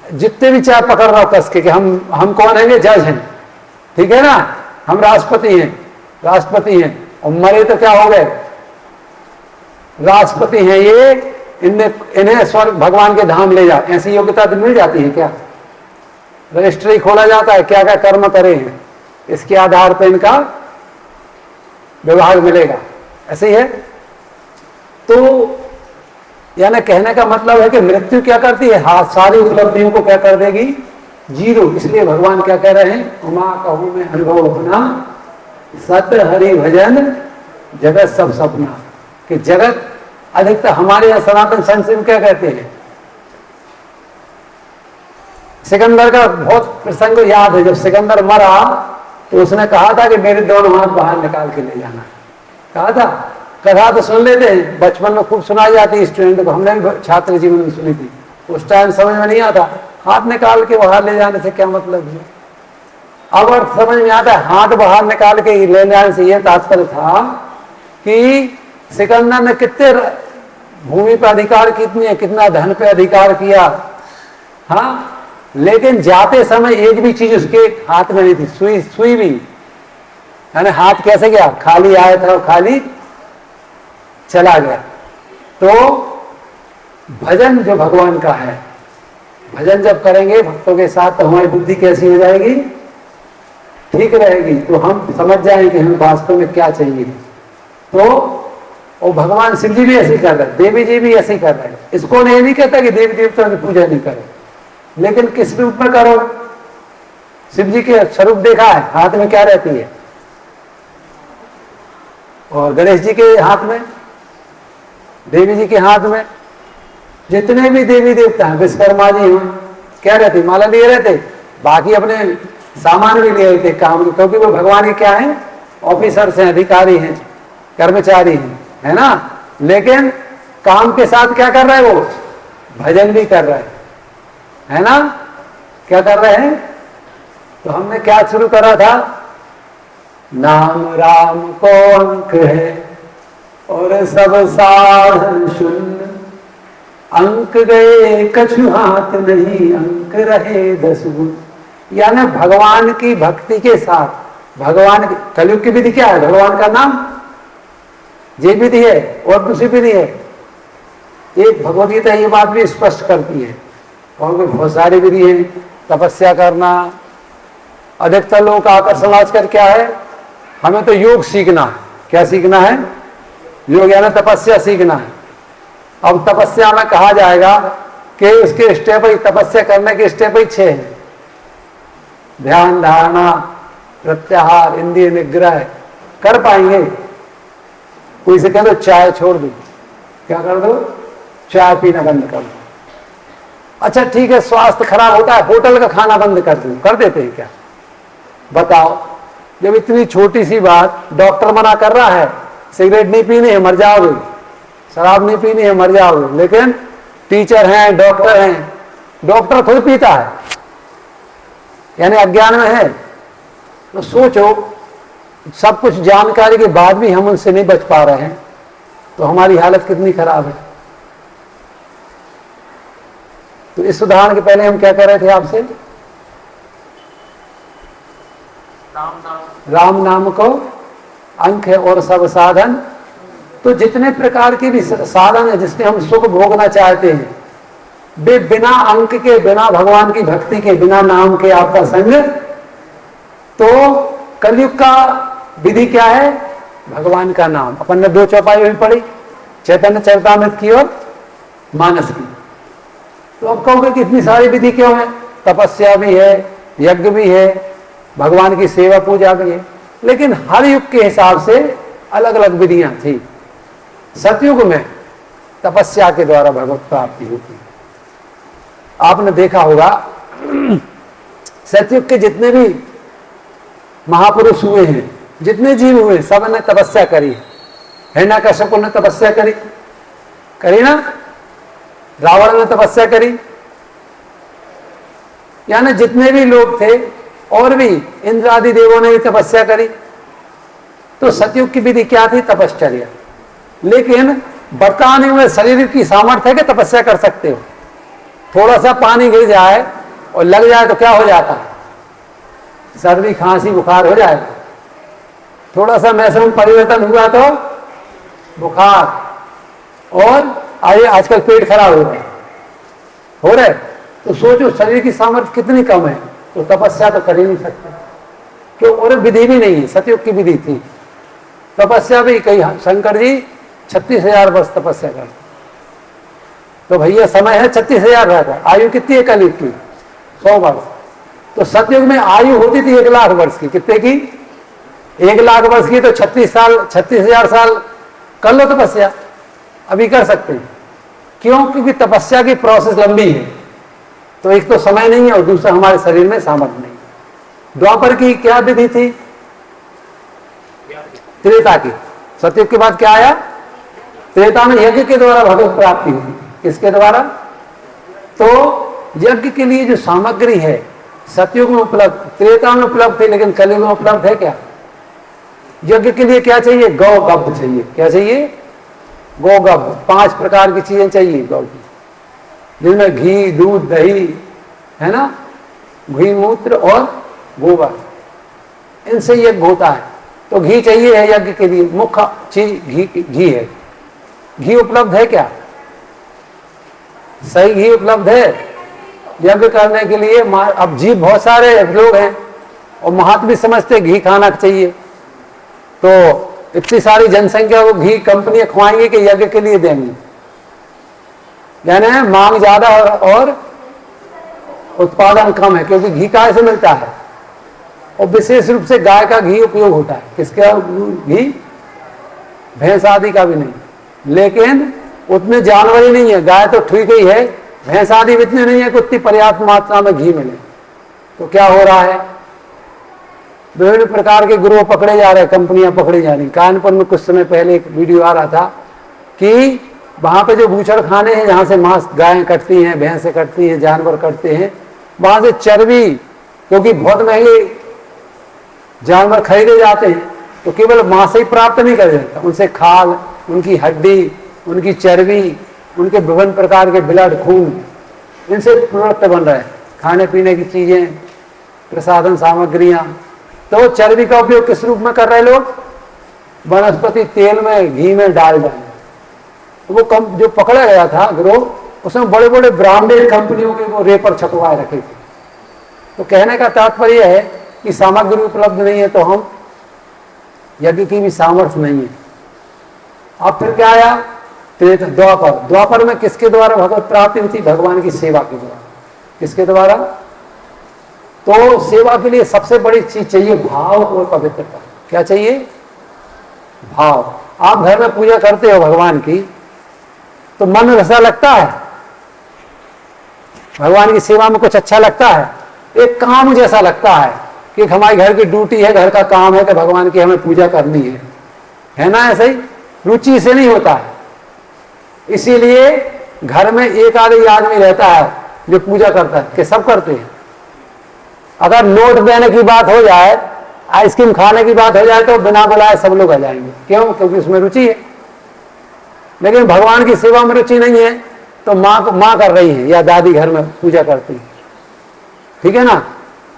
जितने भी चाहे पकड़ रहा कस के कि हम कौन हैं? जज हैं, ठीक है ना? हम राष्ट्रपति हैं, और मरे तो क्या हो गए? राष्ट्रपति हैं ये, इन्हें स्वर्ग भगवान के धाम ले जाओ, ऐसी योग्यता तो मिल जाती है क्या? रजिस्ट्री खोला जाता है, क्या क्या कर्म करे हैं, इसके आधार पर इनका विभाग मिलेगा, ऐसे ही है। तो यानी कहने का मतलब है कि मृत्यु क्या करती है? हाँ, सारी उपलब्धियों को क्या कर देगी? जीरो। इसलिए भगवान क्या कह रहे हैं? उमा कहूं मैं अनुभव अपना, सत्य हरि भजन जगत सब सपना। कि जगत अधिकतर हमारे यहाँ सनातन संस्कृति में क्या कहते हैं? सिकंदर का बहुत प्रसंग याद है, जब सिकंदर मरा तो उसने कहा था कि मेरे दोनों हाथ बाहर निकाल के ले जाना, कहा था। कथा तो सुन लेते हैं, बचपन में खूब सुनाई जाती है स्टूडेंट को, हमने भी छात्र जीवन में सुनी थी, उस टाइम समझ में नहीं आता हाथ निकाल के बाहर ले जाने से क्या मतलब है। अब और समझ में आता है, हाथ बाहर निकाल के ले जाने से यह तात्पर्य था कि सिकंदर ने कितने भूमि पर अधिकार कितना धन पे अधिकार किया, हाँ, लेकिन जाते समय एक भी चीज उसके हाथ में नहीं थी, सुई भी, यानी हाथ कैसे गया? खाली आया था और खाली चला गया। तो भजन जो भगवान का है, भजन जब करेंगे भक्तों के साथ तो हमारी बुद्धि कैसी हो जाएगी? ठीक रहेगी। तो हम समझ जाएंगे कि हमें वास्तव में क्या चाहिए। तो और भगवान शिव जी भी ऐसे कर रहे हैं, देवी जी भी ऐसे कर रहे हैं। इसको नहीं कहता कि देवी देवता की पूजा नहीं करो, लेकिन किस रूप में करो? शिव जी के स्वरूप देखा है, हाथ में क्या रहती है? और गणेश जी के हाथ में, देवी जी के हाथ में, जितने भी देवी देवता हैं, विश्वकर्मा जी हैं, क्या रहते? माला लिए रहते, बाकी अपने सामान भी लिए रहते काम के, क्योंकि वो भगवान के क्या है? ऑफिसर्स हैं, अधिकारी हैं, कर्मचारी हैं, है ना? लेकिन काम के साथ क्या कर रहे हैं? वो भजन भी कर रहे हैं, है ना? क्या कर रहे हैं? तो हमने क्या शुरू करा था? नाम राम को अंक है और सब साधन शून्य, अंक गए कछु हाथ नहीं, अंक रहे 10 गुण। यानी भगवान की भक्ति के साथ, भगवान की कलयुग की विधि क्या है? भगवान का नाम, ये विधि है और दूसरी विधि है। एक भगवदगीता ये बात भी स्पष्ट करती है, और भी बहुत सारी विधि है। तपस्या करना, अधिकतर लोग का आकर्षण आजकल क्या है? हमें तो योग सीखना है। क्या सीखना है? योग यानी तपस्या सीखना है। अब तपस्या में कहा जाएगा कि उसके स्टेप ही, तपस्या करने के स्टेप ही 6 है। ध्यान, धारणा, प्रत्याहार, इंद्रिय निग्रह, कर पाएंगे? कोई से कह दो चाय छोड़ दो, क्या कर दो? चाय पीना बंद कर दो। अच्छा ठीक है, स्वास्थ्य खराब होता है, होटल का खाना बंद कर दो, कर देते हैं क्या? बताओ, जब इतनी छोटी सी बात डॉक्टर मना कर रहा है, सिगरेट नहीं पीनी है मर जाओगे, शराब नहीं पीनी है मर जाओगे, लेकिन टीचर हैं, डॉक्टर हैं, डॉक्टर खुद पीता है, यानी अज्ञान में है। तो सोचो, सब कुछ जानकारी के बाद भी हम उनसे नहीं बच पा रहे हैं, तो हमारी हालत कितनी खराब है। तो इस उदाहरण के पहले हम क्या कर रहे थे आपसे? राम नाम को अंक है और सब साधन। तो जितने प्रकार के भी साधन है जिससे हम सुख भोगना चाहते हैं, वे बिना अंक के, बिना भगवान की भक्ति के, बिना नाम के आपका संग। तो कलयुग का विधि क्या है? भगवान का नाम। अपन ने 2 चौपाई भी पढ़ी, चैतन्य चरितामृत की और मानस की। तो अब कहोगे कि इतनी सारी विधि क्यों है? तपस्या भी है, यज्ञ भी है, भगवान की सेवा पूजा भी है, लेकिन हर युग के हिसाब से अलग अलग विधियां थी। सतयुग में तपस्या के द्वारा भगवत प्राप्ति होती है। आपने देखा होगा सतयुग के जितने भी महापुरुष हुए हैं, जितने जीव हुए, सब ने तपस्या करी। हिरण्यकश्यप ने तपस्या करी ना, रावण ने तपस्या करी, यानी जितने भी लोग थे, और भी इंद्र आदि देवों ने भी तपस्या करी। तो सतयुग की विधि क्या थी? तपश्चर्या। लेकिन वर्तमान में शरीर की सामर्थ्य है कि तपस्या कर सकते हो? थोड़ा सा पानी गिर जाए और लग जाए तो क्या हो जाता है? सर्दी, खांसी, बुखार हो जाएगा। थोड़ा सा मौसम परिवर्तन हुआ तो बुखार, और आजकल पेट खराब हो रहा है। तो सोचो शरीर की सामर्थ्य कितनी कम है, तो तपस्या तो कर ही नहीं सकते। क्यों? और विधि भी नहीं है, सतयुग की विधि थी। तपस्या भी कई, शंकर जी 36,000 वर्ष तपस्या करते। तो भैया समय है 36,000 रहता। आयु कितनी है कलयुग की? 100 वर्ष। तो सतयुग में आयु होती थी 1,00,000 वर्ष की। कितने की? 1,00,000 वर्ष की। तो 36,000 साल कर लो तपस्या, अभी कर सकते हैं। क्यों? क्योंकि तपस्या की प्रोसेस लंबी है। तो एक तो समय नहीं है और दूसरा हमारे शरीर में सामर्थ्य नहीं। द्वापर की क्या विधि थी? त्रेता की। सतयुग के बाद क्या आया? त्रेता में यज्ञ के द्वारा भगवत प्राप्ति हुई। किसके द्वारा? तो यज्ञ के लिए जो सामग्री है सतयुग में उपलब्ध, त्रेता में उपलब्ध है, लेकिन कलयुग में उपलब्ध है क्या? यज्ञ के लिए क्या चाहिए? गौ-गब्ध चाहिए। क्या चाहिए? गौ-गब्ध। 5 प्रकार की चीजें चाहिए गौ की, जिनमें घी, दूध, दही है ना, घी, मूत्र और गोबर, इनसे यज्ञ होता है। तो घी चाहिए है यज्ञ के लिए, मुख्य चीज घी है। घी उपलब्ध है क्या? सही घी उपलब्ध है यज्ञ करने के लिए? अब जीव बहुत सारे लोग हैं और महत्व भी समझते घी खाना चाहिए, तो इतनी सारी जनसंख्या को घी कंपनियां खुआएंगी कि यज्ञ के लिए देंगी। यानी मांग ज्यादा और उत्पादन कम है, क्योंकि घी कहाँ से मिलता है? और विशेष रूप से गाय का घी उपयोग होता है। किसका घी? भैंस आदि का भी नहीं, लेकिन उतने जानवर ही नहीं है। गाय तो ठीक ही है, भैंस आदि भी इतने नहीं है कि उतनी पर्याप्त मात्रा में घी मिले। तो क्या हो रहा है? विभिन्न प्रकार के गिरोह पकड़े जा रहे हैं, कंपनियां पकड़ी जा रही। कानपुर में कुछ समय पहले एक वीडियो आ रहा था कि वहां पे जो बूचड़ खाने हैं, जहां से मांस गायें कटती हैं, भैंसें कटती हैं, जानवर कटते हैं, वहां से चर्बी, क्योंकि बहुत महंगे जानवर खरीदे जाते हैं, तो केवल मांस ही प्राप्त नहीं कर जाता, उनसे खाल, उनकी हड्डी, उनकी चर्बी, उनके विभिन्न प्रकार के ब्लड, खून, इनसे प्रोडक्ट बन रहे हैं, खाने पीने की चीजें, प्रसाधन सामग्रियां। तो चर्बी का उपयोग किस रूप में कर रहे लोग? वनस्पति तेल में, घी में डाल दें। तो वो जो पकड़ा गया था गिरोह, उसमें बड़े बड़े ब्रांडेड कंपनियों के वो रेपर छपवाए रखे थे। तो कहने का तात्पर्य है कि सामग्री उपलब्ध नहीं है तो हम यज्ञ की भी सामर्थ्य नहीं है। अब फिर क्या आया? द्वापर। द्वापर में किसके द्वारा भगवत प्राप्ति हुई थी? भगवान की सेवा के द्वारा। किसके द्वारा? तो सेवा के लिए सबसे बड़ी चीज चाहिए भाव और पवित्रता। क्या चाहिए? भाव। आप घर में पूजा करते हो भगवान की, तो मन में ऐसा लगता है, भगवान की सेवा में कुछ अच्छा लगता है, एक काम जैसा लगता है कि हमारी घर की ड्यूटी है, घर का काम है कि भगवान की हमें पूजा करनी है ना? ऐसे ही रुचि से नहीं होता है। इसीलिए घर में एक आदमी आदमी रहता है जो पूजा करता है, कि सब करते हैं। अगर नोट देने की बात हो जाए, आइसक्रीम खाने की बात हो जाए, तो बिना बुलाए सब लोग आ जाएंगे। क्यों? क्योंकि उसमें रुचि है। लेकिन भगवान की सेवा में रुचि नहीं है, तो माँ कर रही है या दादी घर में पूजा करती है, ठीक है ना,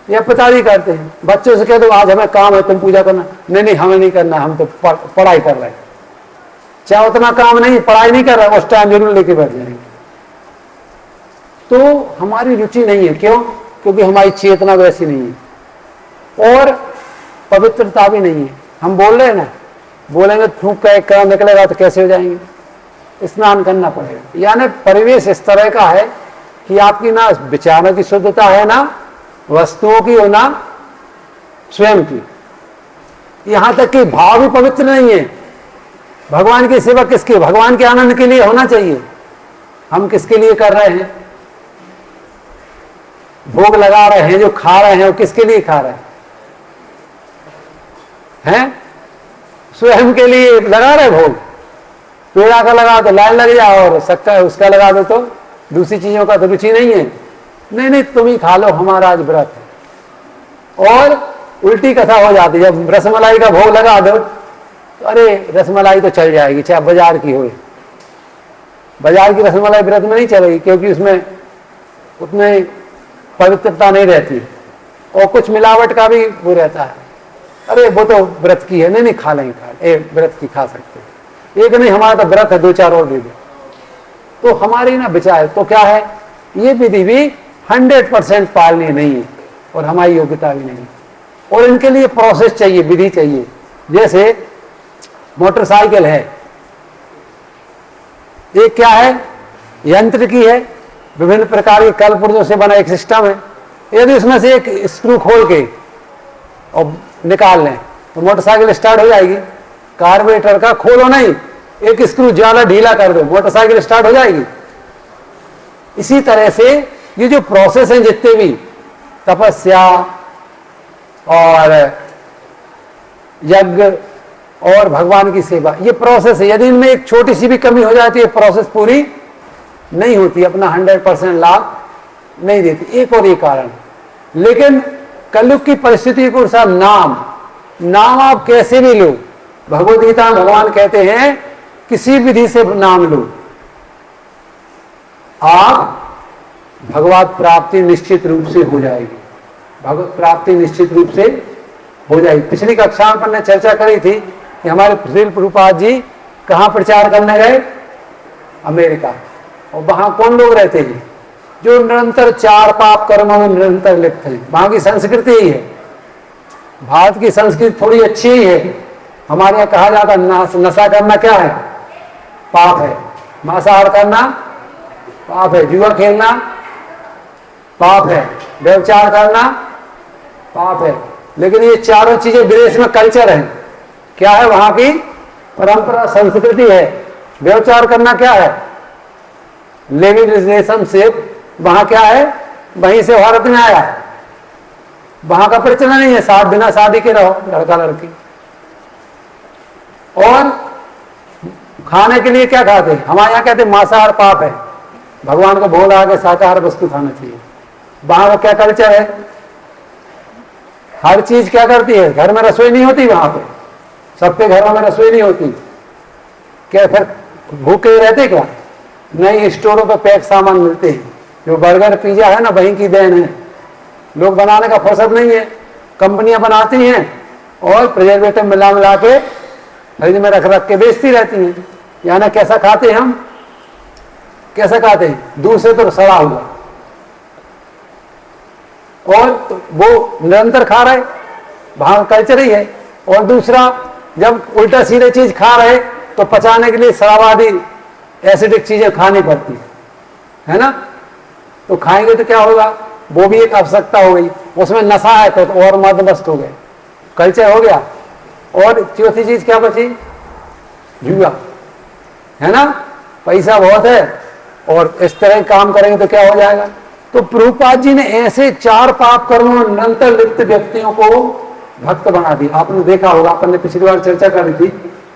या पिताजी करते हैं। बच्चों से कह दो आज हमें काम है, तुम पूजा करना, नहीं नहीं हमें नहीं करना, हम तो पढ़ाई कर रहे हैं। चाहे उतना काम नहीं, पढ़ाई नहीं कर रहे, उस टाइम जरूर लेके बैठ जाएंगे। तो हमारी रुचि नहीं है। क्यों? क्योंकि हमारी चेतना वैसी नहीं है और पवित्रता भी नहीं है। हम बोल रहे हैं ना, बोलेंगे थूक का एक कदम निकलेगा तो कैसे हो जाएंगे? स्नान करना पड़ेगा। यानी परिवेश इस तरह का है कि आपकी ना विचारों की शुद्धता है, ना वस्तुओं की और ना स्वयं की। यहां तक कि भाव भी पवित्र नहीं है। भगवान की सेवा किसके? भगवान के आनंद के लिए होना चाहिए। हम किसके लिए कर रहे हैं? भोग लगा रहे हैं, जो खा रहे हैं वो किसके लिए खा रहे हैं? स्वयं के लिए लगा रहे भोग। पेड़ा का लगा तो लाइन लग जाए और सक्का उसका लगा दो तो दूसरी चीजों का तो रुचि नहीं है। नहीं नहीं तुम ही खा लो, हमारा आज व्रत है। और उल्टी कथा हो जाती है, जब रसमलाई का भोग लगा दो तो अरे रसमलाई तो चल जाएगी, चाहे बाजार की हो। बाजार की रसमलाई व्रत में नहीं चलेगी, क्योंकि उसमें उतने पवित्रता नहीं रहती और कुछ मिलावट का भी वो रहता है। अरे वो तो व्रत की है, नहीं नहीं खा लेंगे, व्रत की खा सकते हैं। एक नहीं, हमारा तो व्रत है, 2-4 और दे दो। तो हमारी ना विचार तो क्या है, ये विधि भी 100% पालनी नहीं है और हमारी योग्यता भी नहीं। और इनके लिए प्रोसेस चाहिए, विधि चाहिए। जैसे मोटरसाइकिल है, एक क्या है, यंत्र की है, विभिन्न प्रकार के कल पुर्जों से बना एक सिस्टम है। यदि उसमें से एक स्क्रू खोल के और निकाल लें तो मोटरसाइकिल स्टार्ट हो जाएगी। कार्बोरेटर का खोलो नहीं, एक स्क्रू ज्यादा ढीला कर दो, मोटरसाइकिल स्टार्ट हो जाएगी। इसी तरह से ये जो प्रोसेस है, जितने भी तपस्या और यज्ञ और भगवान की सेवा, ये प्रोसेस है। यदि इनमें एक छोटी सी भी कमी हो जाती है, प्रोसेस पूरी नहीं होती, अपना 100% लाभ नहीं देती। एक और ये कारण। लेकिन कलयुग की परिस्थिति को अनुसार नाम आप कैसे भी लो, भगवद गीता में भगवान कहते हैं किसी विधि से नाम लो, आप भगवत प्राप्ति निश्चित रूप से हो जाएगी। भगवत प्राप्ति निश्चित रूप से हो जाएगी। पिछली कक्षा में अपन ने चर्चा करी थी कि हमारे श्रील प्रभुपाद जी कहाँ प्रचार करने गए? अमेरिका। और वहां कौन लोग रहते हैं? जो निरंतर 4 पाप कर्मों में निरंतर लिप्त हैं। वहां की संस्कृति ही है। भारत की संस्कृति थोड़ी अच्छी ही है। हमारे यहाँ कहा जाता है नशा करना क्या है? पाप है। मांसाहार करना पाप है। जुआ खेलना पाप है। व्यभिचार करना पाप है। लेकिन ये चारों चीजें विदेश में कल्चर है। क्या है? वहां की परंपरा संस्कृति है। व्यभिचार करना क्या है? लिविंग रिलेशनशिप वहां क्या है? वहीं से भारत में आया। वहां का प्रचलन नहीं है, साथ बिना शादी के रहो, लड़का लड़की। और खाने के लिए क्या खाते हैं? हमारे यहाँ कहते हैं मांसाहार पाप है, भगवान को भोग लगा के शाकाहार वस्तु खाना चाहिए। वहां का क्या कल्चर है? हर चीज क्या करती है? घर में रसोई नहीं होती वहां पे, सबके घरों में रसोई नहीं होती। क्या फिर भूखे रहते क्या? नहीं, स्टोरों पे पैक सामान मिलते हैं। जो बर्गर पिज्जा है ना, वहीं की देन है। लोग बनाने का फुर्सत नहीं है, कंपनियां बनाती हैं और प्रिजर्वेटिव मिला के फ्रिज में रख के बेचती रहती हैं। यानी कैसा खाते हैं हम? कैसा खाते हैं? दूध से तो सड़ा हुआ, और तो वो निरंतर खा रहे, वहां कल्चर ही है। और दूसरा, जब उल्टा सीधे चीज खा रहे तो पचाने के लिए शराबादी एसिडिक चीजें खानी पड़ती है ना। तो खाएंगे तो क्या होगा? वो भी एक आवश्यकता हो गई, उसमें नशा है तो और मदमस्त हो गए, कल्चर हो गया। और चौथी चीज क्या बची? जुआ, है ना, पैसा बहुत है और इस तरह काम करेंगे तो क्या हो जाएगा। तो प्रभुपाद जी ने ऐसे 4 पाप कर्मों निरंतर लिप्त व्यक्तियों को भक्त बना दिया। आपने देखा होगा, अपन ने पिछली बार चर्चा करी थी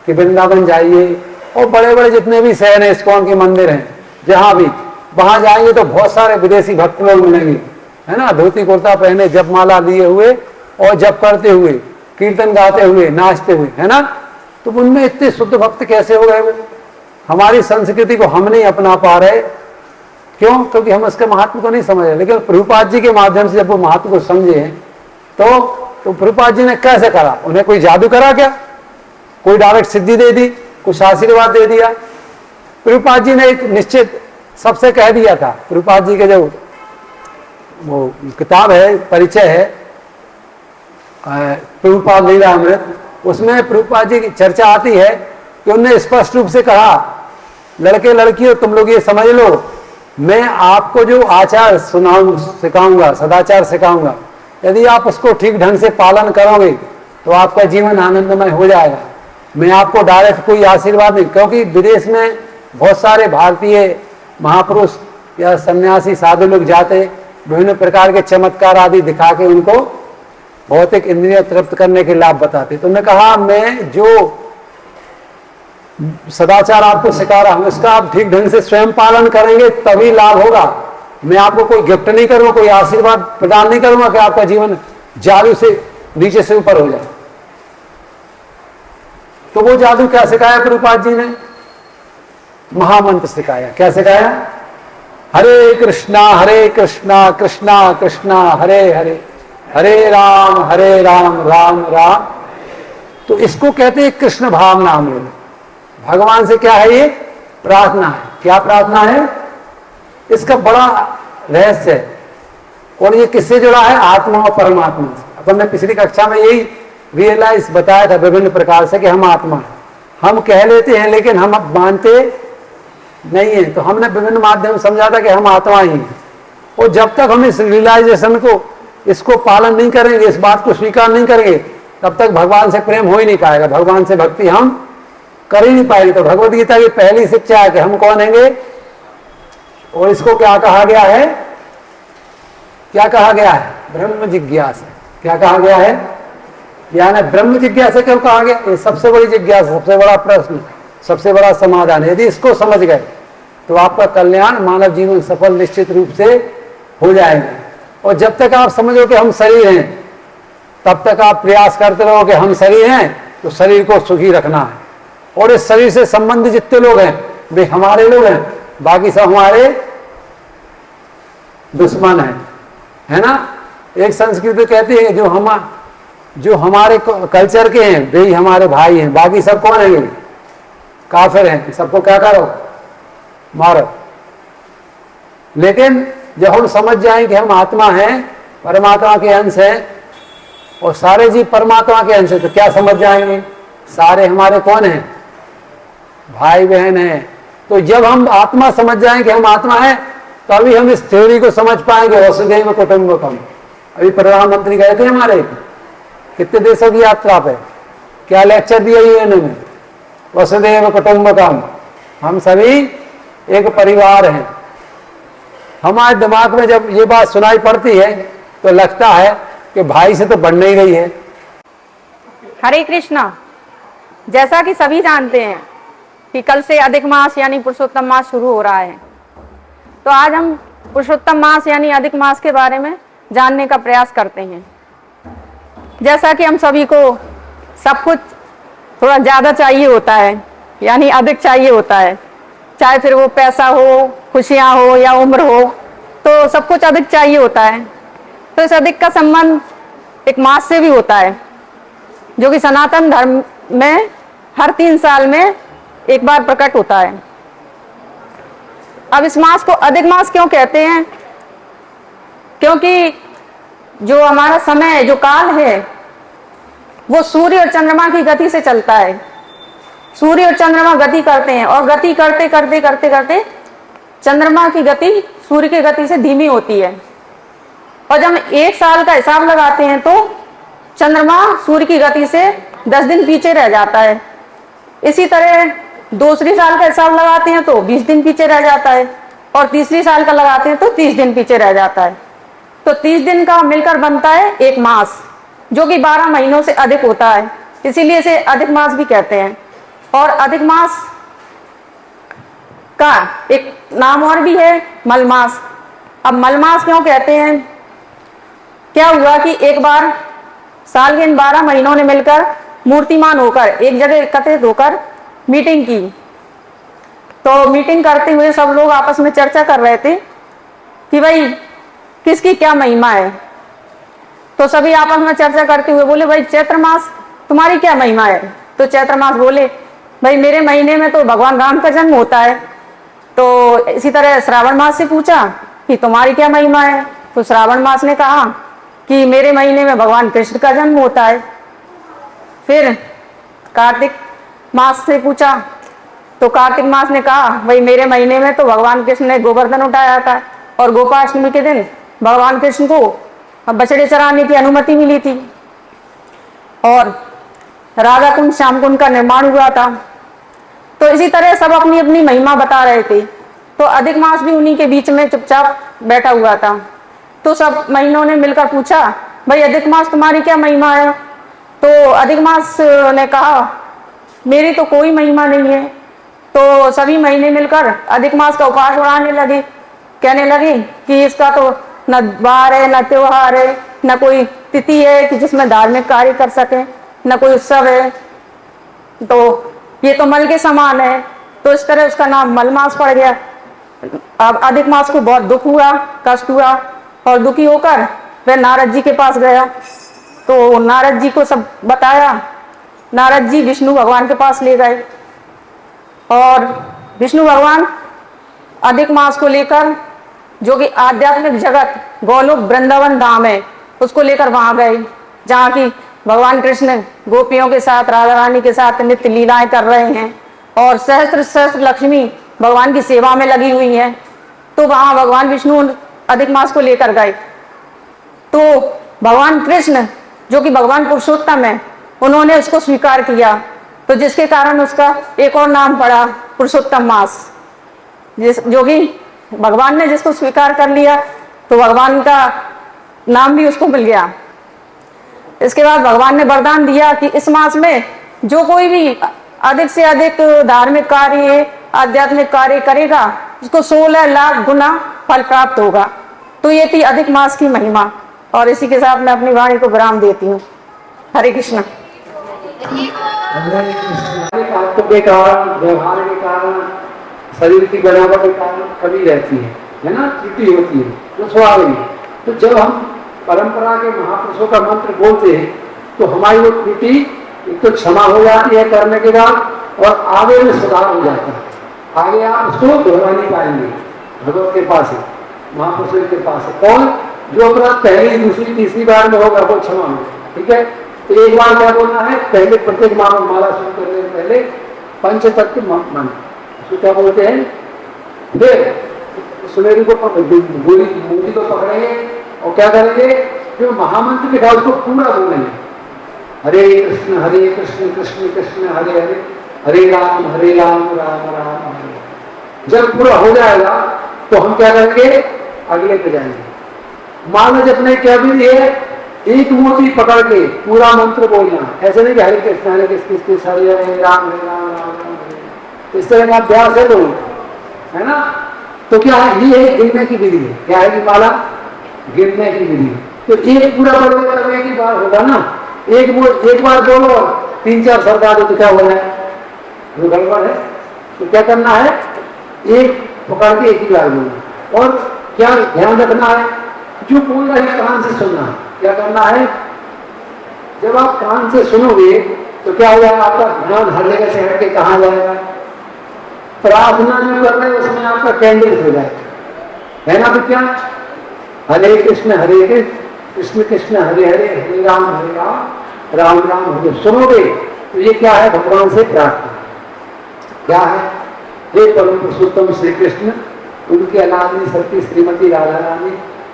कि वृंदावन जाइए और बड़े बड़े जितने भी शहर हैं, इस्कॉन के मंदिर हैं, जहां भी वहां जाएंगे तो बहुत सारे विदेशी भक्त लोग मिलेंगे, है ना, धोती कुर्ता पहने, जपमाला लिए हुए और जप करते हुए, कीर्तन गाते हुए, नाचते हुए, है ना। तो उनमें इतने शुद्ध भक्त कैसे हो गए वो? हमारी संस्कृति को हम नहीं अपना पा रहे, क्यों? क्योंकि हम उसके महत्व को नहीं समझ रहे। लेकिन प्रभुपाद जी के माध्यम से जब वो महत्व को समझे तो प्रभुपाद जी ने कैसे करा? उन्हें कोई जादू करा क्या? कोई डायरेक्ट सिद्धि दे दी, कुछ आशीर्वाद दे दिया? प्रभुपाद जी ने एक निश्चित सबसे कह दिया था। प्रभुपाद जी के जो वो किताब है, परिचय है प्रभुपाद लीला अमृत, उसमें प्रभुपाद जी की चर्चा आती है कि उन्होंने स्पष्ट रूप से कहा, लड़के लड़कियों तुम लोग ये समझ लो, मैं आपको जो आचार सिखाऊंगा, सदाचार सिखाऊंगा, यदि आप उसको ठीक ढंग से पालन करोगे तो आपका जीवन आनंदमय हो जाएगा। मैं आपको डायरेक्ट कोई आशीर्वाद नहीं, क्योंकि विदेश में बहुत सारे भारतीय महापुरुष या सन्यासी साधु लोग जाते, विभिन्न प्रकार के चमत्कार आदि दिखा के उनको भौतिक इंद्रिय तृप्त करने के लाभ बताते। तो उन्होंने कहा, मैं जो सदाचार आपको सिखा रहा हूं उसका आप ठीक ढंग से स्वयं पालन करेंगे तभी लाभ होगा। मैं आपको कोई गिफ्ट नहीं करूंगा, कोई आशीर्वाद प्रदान नहीं करूंगा कि आपका जीवन जादू से नीचे से ऊपर हो जाए। तो वो जादू क्या सिखाया प्रभुपाद जी ने? महामंत्र सिखाया। क्या सिखाया? हरे कृष्णा कृष्णा कृष्णा हरे हरे, हरे राम राम राम। तो इसको कहते हैं कृष्ण भावना अमृत। भगवान से क्या है? ये प्रार्थना है। क्या प्रार्थना है? इसका बड़ा रहस्य है। और ये किससे जुड़ा है? आत्मा और परमात्मा से। अपन ने पिछली कक्षा में यही रियलाइज बताया था विभिन्न प्रकार से कि हम आत्मा है। हम कह लेते हैं लेकिन हम अब मानते नहीं है। तो हमने विभिन्न माध्यम समझा था कि हम आत्मा ही हैं। और जब तक हम इस रियलाइजेशन को, इसको पालन नहीं करेंगे, इस बात को स्वीकार नहीं करेंगे, तब तक भगवान से प्रेम हो ही नहीं पाएगा, भगवान से भक्ति हम कर ही नहीं पाएंगे। तो भगवद गीता की पहली शिक्षा है कि हम कौन हैंगे, और इसको क्या कहा गया है? क्या कहा गया है? ब्रह्म जिज्ञासा। क्या कहा गया है? यानी ब्रह्म जिज्ञासा क्यों कहा गया? ये सबसे बड़ी जिज्ञासा, सबसे बड़ा प्रश्न, सबसे बड़ा समाधान। यदि इसको समझ गए तो आपका कल्याण, मानव जीवन सफल निश्चित रूप से हो जाएगा। और जब तक आप समझो कि हम शरीर हैं, तब तक आप प्रयास करते रहो कि हम शरीर हैं, तो शरीर को सुखी रखना है। और इस शरीर से संबंधित जितने लोग हैं वे हमारे लोग हैं, बाकी सब हमारे दुश्मन है ना। एक संस्कृति कहती है जो हमारे कल्चर के हैं वे ही हमारे भाई हैं, बाकी सब कौन है? काफिर हैं, सबको क्या करो? मारो। लेकिन जब हम समझ जाएं कि हम आत्मा हैं, परमात्मा के अंश हैं और सारे जीव परमात्मा के अंश हैं, तो क्या समझ जाएंगे? सारे हमारे कौन हैं? भाई बहन हैं। तो जब हम आत्मा समझ जाएं कि हम आत्मा हैं, तभी हम इस थ्योरी को समझ पाएंगे, वसुधैव कुटुंबकम। अभी प्रधानमंत्री गए थे हमारे, कितने देशों की यात्रा पे, क्या लेक्चर दिया ये इन्होंने? वसुधैव कुटुंबकम, हम सभी एक परिवार हैं। हमारे दिमाग में जब ये बात सुनाई पड़ती है तो लगता है कि भाई से तो बढ़ नहीं रही है। हरे कृष्णा। जैसा कि सभी जानते हैं कि कल से अधिक मास यानी पुरुषोत्तम मास शुरू हो रहा है, तो आज हम पुरुषोत्तम मास यानी अधिक मास के बारे में जानने का प्रयास करते हैं। जैसा कि हम सभी को सब कुछ थोड़ा ज़्यादा चाहिए होता है, यानी अधिक चाहिए होता है, चाहे फिर वो पैसा हो, खुशियाँ हो या उम्र हो, तो सब कुछ अधिक चाहिए होता है। तो इस अधिक का संबंध एक मास से भी होता है, जो कि सनातन धर्म में हर 3 साल में एक बार प्रकट होता है। अब इस मास को अधिक मास क्यों कहते हैं? क्योंकि जो हमारा समय, जो काल है, वो सूर्य और चंद्रमा की गति से चलता है। सूर्य और चंद्रमा गति करते हैं और गति करते करते करते करते चंद्रमा की गति सूर्य की गति से धीमी होती है। और जब 1 साल का हिसाब लगाते हैं तो चंद्रमा सूर्य की गति से 10 दिन पीछे रह जाता है। इसी तरह दूसरी साल का हिसाब लगाते हैं तो 20 दिन पीछे रह जाता है, और तीसरी साल का लगाते हैं तो 30 दिन पीछे रह जाता है। तो 30 दिन का मिलकर बनता है एक मास, जो कि 12 महीनों से अधिक होता है, इसीलिए इसे अधिक मास भी कहते हैं। और अधिक मास का एक नाम और भी है, मलमास। अब मलमास क्यों कहते हैं? क्या हुआ कि एक बार साल के इन 12 महीनों ने मिलकर मूर्तिमान होकर एक जगह एकत्रित होकर मीटिंग की। तो मीटिंग करते हुए सब लोग आपस में चर्चा कर रहे थे कि भाई किसकी क्या महिमा है। तो सभी आपस में चर्चा करते हुए बोले, भाई चैत्र मास तुम्हारी क्या महिमा है? तो चैत्र मास बोले, भाई मेरे महीने में तो भगवान राम का जन्म होता है। तो इसी तरह श्रावण मास से पूछा कि तुम्हारी क्या महिमा है? तो श्रावण मास ने कहा कि मेरे महीने में भगवान कृष्ण का जन्म होता है। फिर कार्तिक मास से पूछा तो कार्तिक मास ने कहा, भाई मेरे महीने में तो भगवान कृष्ण ने गोवर्धन उठाया था, और गोपाष्टमी के दिन भगवान कृष्ण को बछड़े चराने की अनुमति मिली थी, और राधा कुंड श्याम कुंड का निर्माण हुआ था। तो इसी तरह सब अपनी अपनी महिमा बता रहे थे। तो अधिक मास भी उन्हीं के बीच में चुपचाप बैठा हुआ था। तो सब महीनों ने मिलकर पूछा, भाई अधिक मास तुम्हारी क्या महिमा है? तो अधिक मास ने कहा, मेरी तो कोई महिमा नहीं है। तो सभी महीने मिलकर अधिक मास का उपवास उड़ाने लगे, कहने लगे कि इसका तो न वार है, न त्योहार है, न कोई तिथि है कि जिसमें धार्मिक कार्य कर सके, न कोई उत्सव है, तो ये तो मल के समान है। तो इस तरह उसका नाम मलमास पड़ गया। अब अधिक मास को बहुत दुख हुआ, कष्ट हुआ, और दुखी होकर वह नारद जी के पास गया। तो नारद जी को सब बताया। नारद जी विष्णु भगवान के पास ले गए, और विष्णु भगवान अधिक मास को लेकर, जो कि आध्यात्मिक जगत गोलोक वृंदावन धाम है, उसको लेकर वहां गए, जहाँ की भगवान कृष्ण गोपियों के साथ, राधा रानी के साथ नित्य लीलाएं कर रहे हैं, और सहस्त्र सहस्त्र लक्ष्मी भगवान की सेवा में लगी हुई है। तो वहां भगवान विष्णु अधिक मास को लेकर गए। तो भगवान कृष्ण, जो कि भगवान पुरुषोत्तम है, उन्होंने उसको स्वीकार किया। तो जिसके कारण उसका एक और नाम पड़ा, पुरुषोत्तम मास। जो कि भगवान ने जिसको स्वीकार कर लिया, तो भगवान का नाम भी उसको मिल गया। इसके बाद भगवान ने वरदान दिया कि इस मास में जो कोई भी अधिक से अधिक धार्मिक कार्य, आध्यात्मिक कार्य करेगा, उसको 16 लाख गुना फल प्राप्त होगा। तो ये थी अधिक मास की महिमा, और इसी के साथ मैं अपनी वाणी को विराम देती हूँ। हरे कृष्ण। तात्व के कारण, व्यवहार के कारण, शरीर की बनावट के कारण कमी रहती है ना, त्रुटि होती है, तो स्वाभाविक। तो जब हम परंपरा के महापुरुषों का मंत्र बोलते हैं, तो हमारी वो त्रुटि एक तो क्षमा हो जाती है करने के बाद, और आगे में सुधार हो जाता है। आगे आप उसको दोहरा नहीं पाएंगे, भगवत के पास है, महापुरुषों के पास है। कौन? जो अपराध पहली, दूसरी, तीसरी बार में होगा वो क्षमा होगा, ठीक है। तो एक बार क्या बोलना है? पहले प्रत्येक माला शुरू करने से पहले पंचतत्व मंत्र, उसको क्या बोलते हैं? फिर सुनेरी को गोली मूर्ति को पकड़ेंगे, और क्या करेंगे? जो महामंत्र के बाद उसको पूरा बोलेंगे, हरे कृष्ण कृष्ण कृष्ण हरे हरे, हरे राम राम राम हरे। जब पूरा हो जाएगा तो हम क्या करेंगे? अगले पे जाएंगे। माला जपने क्या भी है, एक मूर्ति पकड़ के पूरा मंत्र बोलना। ऐसे नहीं कि हरे कृष्ण हरे राम राम हरे। इस तरह का अभ्यास है लोग, है ना। तो क्या है? ये गिनने की विधि है। क्या है कि माला गिनने की विधि। तो एक पूरा बोलोगे तब एक ही बार होगा ना। एक बार बोलो, 3-4 सरदार तो क्या बोला है? वो गड़बड़ है। तो क्या करना है? एक पकड़ के एक ही बार बोलना। और क्या ध्यान रखना है? जो बोल रहे हैं कान से सुनना। क्या करना है? जब आप कान से सुनोगे तो क्या हो जाएगा? आपका ध्यान हर जगह से हट के कहाँ जाएगा? प्रार्थना जो कर रहे हैं उसमें आपका केंद्रित हो जाएगा, है ना। तो क्या? हरे कृष्ण कृष्ण कृष्ण हरे हरे, हरे राम राम राम हरे। सुनोगे तो ये क्या है? भगवान से प्रार्थना। क्या है? हे परम पुरुषोत्तम श्री कृष्ण, उनके अनादि सती श्रीमती राधा रानी,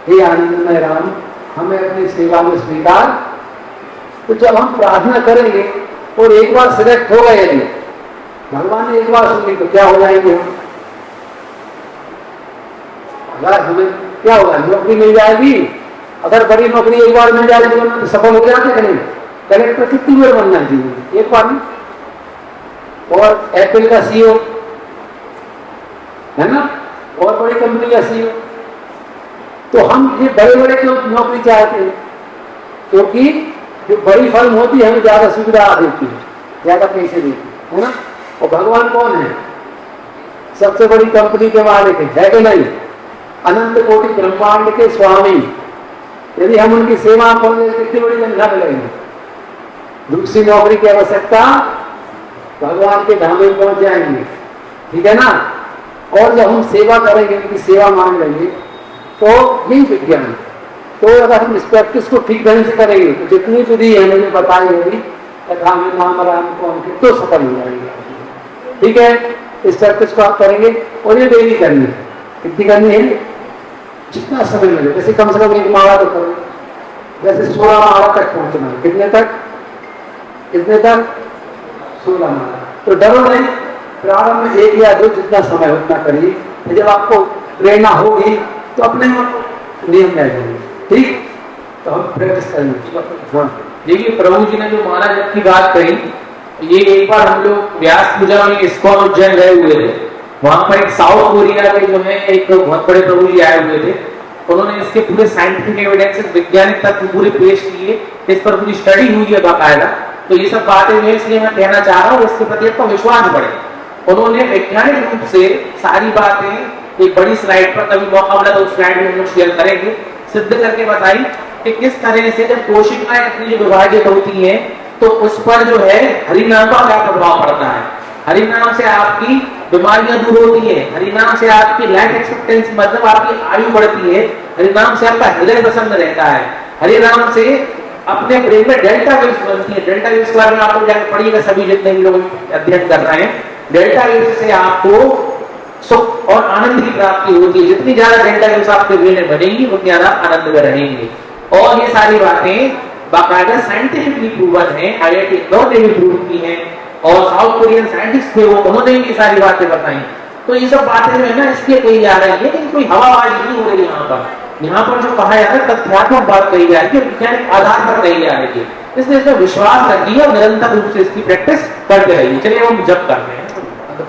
हे आनंदमय राम, हमें अपनी सेवा में स्वीकार। तो जब हम प्रार्थना करेंगे और एक बार सिलेक्ट हो गए यदि, भगवान ने एक बार सुन ली तो क्या हो जाएंगे हम? अगर हमें क्या होगा, नौकरी मिल जाएगी, अगर बड़ी नौकरी एक बार मिल जाएगी तो सफल हो जाते करें। कलेक्टर कितनी बार बनना है जीवन में? एक बार नहीं। और एप्पल का सीईओ है ना, और बड़ी कंपनी का सीईओ। तो हम ये बड़े बड़े क्यों नौकरी चाहते हैं? क्योंकि जो बड़ी फर्म होती है हमें ज्यादा सुविधा देती है, ज्यादा पैसे देती है ना। और भगवान कौन है? सबसे बड़ी कंपनी के मालिक है कि नहीं? अनंत कोटि ब्रह्मांड के स्वामी। यदि हम उनकी सेवा करें कितनी बड़ी तनख्वाह मिलेगी? दूसरी नौकरी की आवश्यकता, भगवान के धाम में पहुंच जाएंगे, ठीक है ना। और जब हम सेवा करेंगे, उनकी सेवा मांग लेंगे, तो यही विज्ञान। तो अगर हम इस प्रैक्टिस को ठीक ढंग से करेंगे तो जितनी विधि है मुझे बताई होगी तथा में नाम राम को अंकित तो सफल हो जाएंगे, ठीक है। इस प्रैक्टिस को आप करेंगे और ये डेली करनी है। कितनी करनी है? जितना समय मिले। जैसे कम से कम एक माला तो करें, जैसे 16 माला तक पहुंचना है। कितने तक? कितने तक? 16 माला। तो डरो नहीं, प्रारंभ में 1 या 2 जितना समय उतना करिए। जब आपको प्रेरणा होगी तो अपने नियम में आ जाएंगे, ठीक। तो हम प्रैक्टिस करेंगे। हाँ, देखिए प्रभु जी ने जो महाराज जप की बात कही, ये एक बार हम लोग व्यास पूजा में इस्कॉन उज्जैन गए हुए थे। वहां पर एक साउथ कोरिया के जो है एक बहुत बड़े प्रभु जी आए हुए थे। उन्होंने इसके पूरे साइंटिफिक एविडेंस, वैज्ञानिक तथ्य पूरे पेश किए। इस पर पूरी स्टडी हुई है बाकायदा। तो ये सब बातें हैं, इसलिए मैं कहना चाह रहा हूँ इसके प्रति आपका विश्वास बढ़े। उन्होंने वैज्ञानिक रूप से सारी बातें एक बड़ी स्लाइड पर, कभी मौका मिला तो उस स्लाइड में हम लोग शेयर करेंगे, सिद्ध करके बताई कि किस तरह से जब कोशिकाएं अपनी विभाजित होती हैं तो उस पर जो है हरिनाम का क्या प्रभाव पड़ता है। हरिनाम से आपकी बीमारियां दूर होती है, हरिनाम से आपकी लाइफ एक्सपेक्टेंसी मतलब आपकी आयु बढ़ती है, हरिनाम से आपका हृदय प्रसन्न रहता है, हरिनाम से अपने ब्रेन में डेल्टा वेव्स बनती है। डेल्टा वेव्स के बारे में आप लोग जाकर पढ़िएगा, सभी जितने भी लोग अध्ययन कर रहे हैं। डेल्टा वेव्स से आपको सुख और आनंद की प्राप्ति होती है। जितनी ज्यादा डेल्टा वेव्स आपके ब्रेन में बनेंगी उतनी ज्यादा आनंद में रहेंगे। और ये सारी बातें बाकायदा साइंटिफिकली प्रूवन है, IIT इंदौर ने भी प्रूव की है और साउथ कोरियन साइंटिस्ट थे वो, उन्होंने भी ये सारी बातें बताई। तो ये सब बातें जो है ना इसलिए कही जा रही है कि कोई हवाबाजी नहीं हो रही यहाँ पर। यहाँ पर जो कहा जाता है तथ्यात्मक बात कही जा रही है, वैज्ञानिक आधार पर कही जा रही है। इसलिए इसमें विश्वास रखिए और निरंतर रूप से इसकी प्रैक्टिस करते रहिए। चलिए हम जब करते हैं।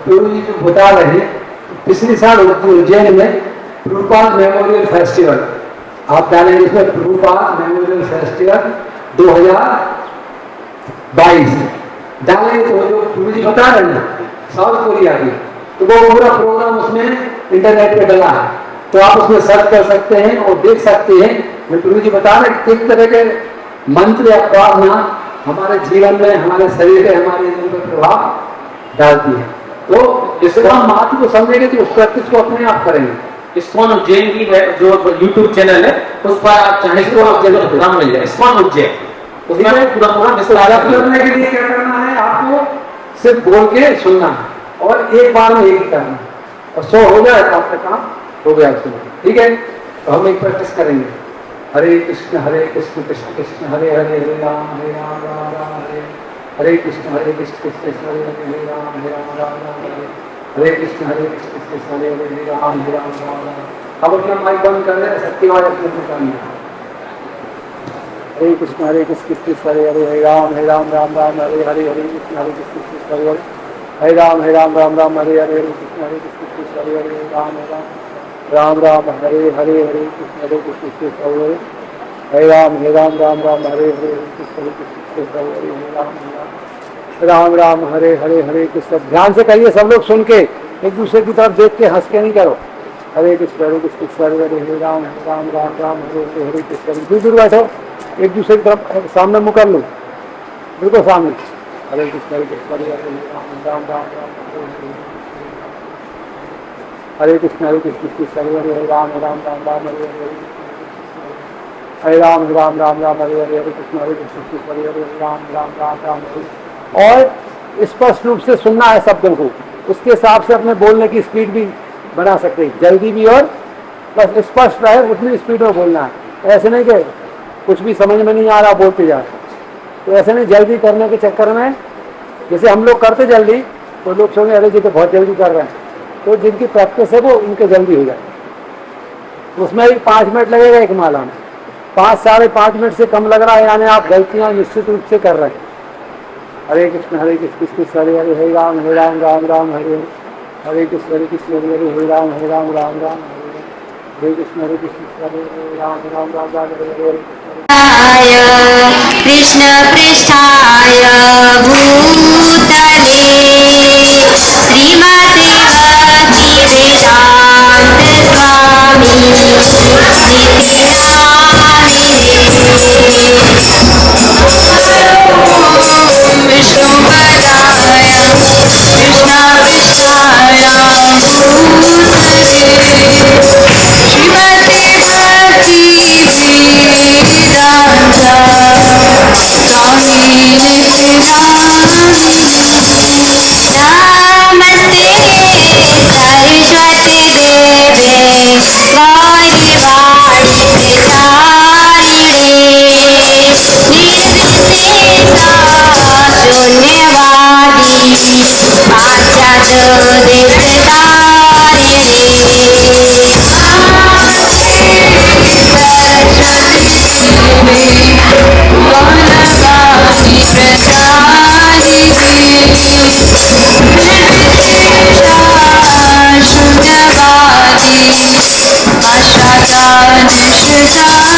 प्रभु जी जो बता रहे हैं, पिछले साल उज्जैन में प्रभुपाद मेमोरियल फेस्टिवल, आप डालेंगे इसमें प्रभुपाद मेमोरियल फेस्टिवल 2022 डालेंगे तो जो प्रभु जी बता रहे हैं साउथ कोरिया की, तो वो पूरा प्रोग्राम उसमें इंटरनेट पे डला है। तो आप उसमें सर्च कर सकते हैं और देख सकते हैं। मैं प्रभु जी बता रहे हैं किस तरह के मंत्र या प्रार्थना हमारे जीवन में, हमारे शरीर में, हमारे जीवन पर प्रभाव डालती है। तो इसको हम महत्व को समझेंगे तो उस प्रैक्टिस को अपने आप करेंगे। इस्कॉन उज्जैन की जो YouTube चैनल है उस पर आप चाहे तो आप प्रोग्राम मिल जाए, इस्कॉन उज्जैन। उसमें पूरा प्रोग्राम करने के लिए क्या करना है? आपको सिर्फ बोल के सुनना है और एक बार में एक ही करना है और 100 हो जाए तो आपका काम हो गया उसमें, ठीक है। तो हम एक प्रैक्टिस करेंगे। हरे कृष्ण कृष्ण कृष्ण हरे हरे, हरे राम राम राम हरे हरे कृष्ण कृष्ण कृष्ण हरे हरे, हरे राम राम हरे हरे कृष्ण कृष्ण हरे हरे, राम राम। अब अपना माइक बंद कर दे, सबकी आवाज अपने करनी है। हरे कृष्ण कृष्ण हरे हरे, हरे राम राम हरे हरे, हरे कृष्ण कृष्ण हरे हरे, हरे राम राम हरे हरे, हरे कृष्ण कृष्ण हरे हरे, राम राम हरे हरे, हरे कृष्ण कृष्ण हरे हरे, हरे राम राम हरे हरे, कृष्ण कृष्ण हरे हरे, राम हरे हरे, हरे कृष्ण। ध्यान से करिए सब लोग, सुन के एक दूसरे की तरफ देख के हंस के नहीं करो। हरे कृष्ण कृष्ण हरे हरे, हरे राम राम हरे हरे, हरे कृष्ण। दूर बैठो, एक दूसरे की तरफ सामने मुँह कर लो, बिल्कुल सामने। हरे कृष्ण कृष्ण हरे हरे, राम राम हरे कृष्ण कृष्ण हरे हरे, राम राम हरे हरे, हरे राम राम हरे हरे, हरे कृष्ण कृष्ण हरे हरे, राम राम हरे। और स्पष्ट रूप से सुनना है शब्दों को, उसके हिसाब से अपने बोलने की स्पीड भी बना सकते हैं, जल्दी भी और बस स्पष्ट रहे उतनी स्पीड में बोलना है। ऐसे नहीं कि कुछ भी समझ में नहीं आ रहा बोलते जा, तो ऐसे नहीं जल्दी करने के चक्कर में, जैसे हम लोग करते जल्दी तो लोग सोचे अरे जी तो बहुत जल्दी कर रहे हैं, तो जिनकी प्रैक्टिस है वो उनके जल्दी हो जाए। उसमें भी 5 मिनट लगेगा एक माला में, 5 साढ़े 5 मिनट से कम लग रहा है, यानी आप गलतियां निश्चित रूप से कर रहे हैं। हरे कृष्ण कृष्ण कृष्ण हरे हरे, हरे राम राम राम हरे हरे, हरे कृष्ण हरे हरे, हरे राम राम राम हरे कृष्ण हरे राम राम हरे हरे। कृष्ण पृष्ठाय भूतले श्रीमते भक्ति वेदांत स्वामी नित्यानंद विष्णुपदाय कृष्ण पृष्ठाय भूतले श्रीमते भक्ति वेदांत स्वामी नित्यानंद। नमस्ते सरस्वती देवे गौरी वाणी प्रचारिणे निर्विशेषा शून्यवादी पाश्चात्य देशतारिणे।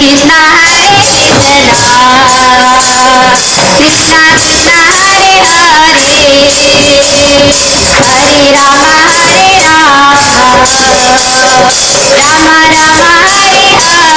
कृष्णा कृष्णा कृष्णा हरे हरे हरे राम राम राम हरे हरे हरे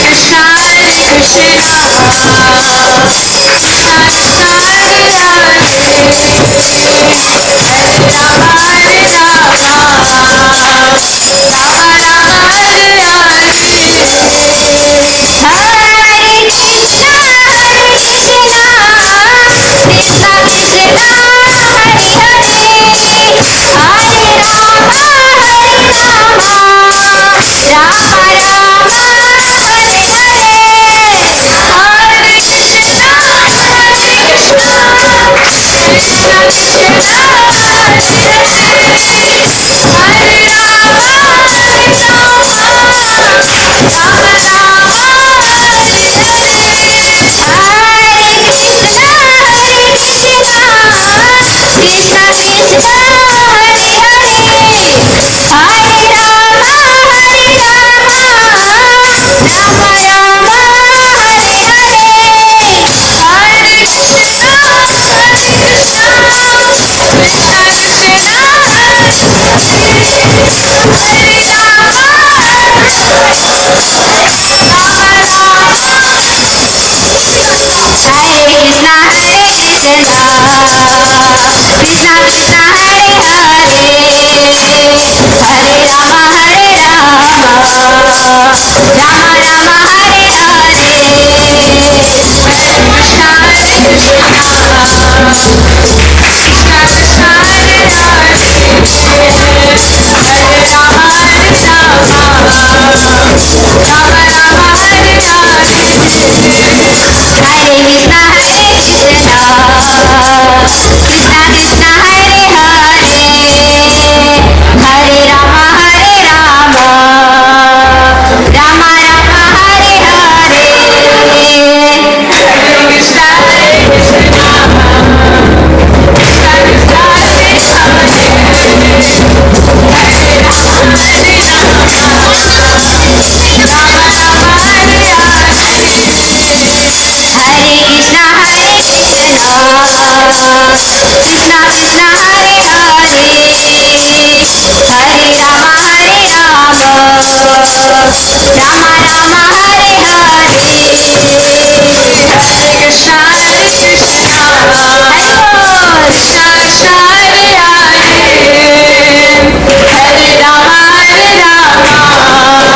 कृष्णा कृष्णा कृष्णा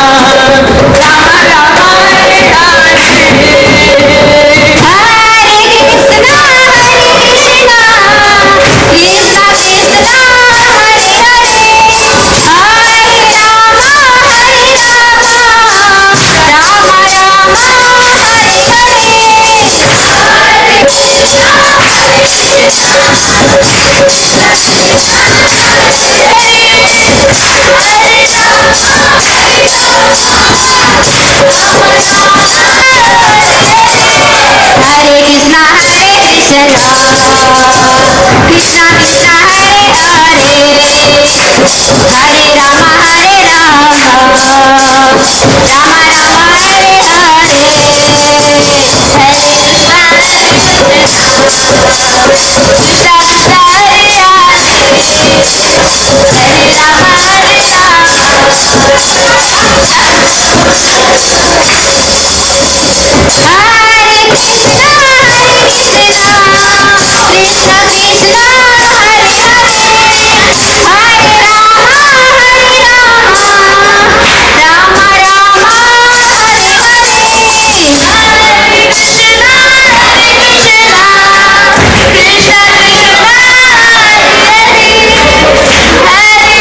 हरे हरे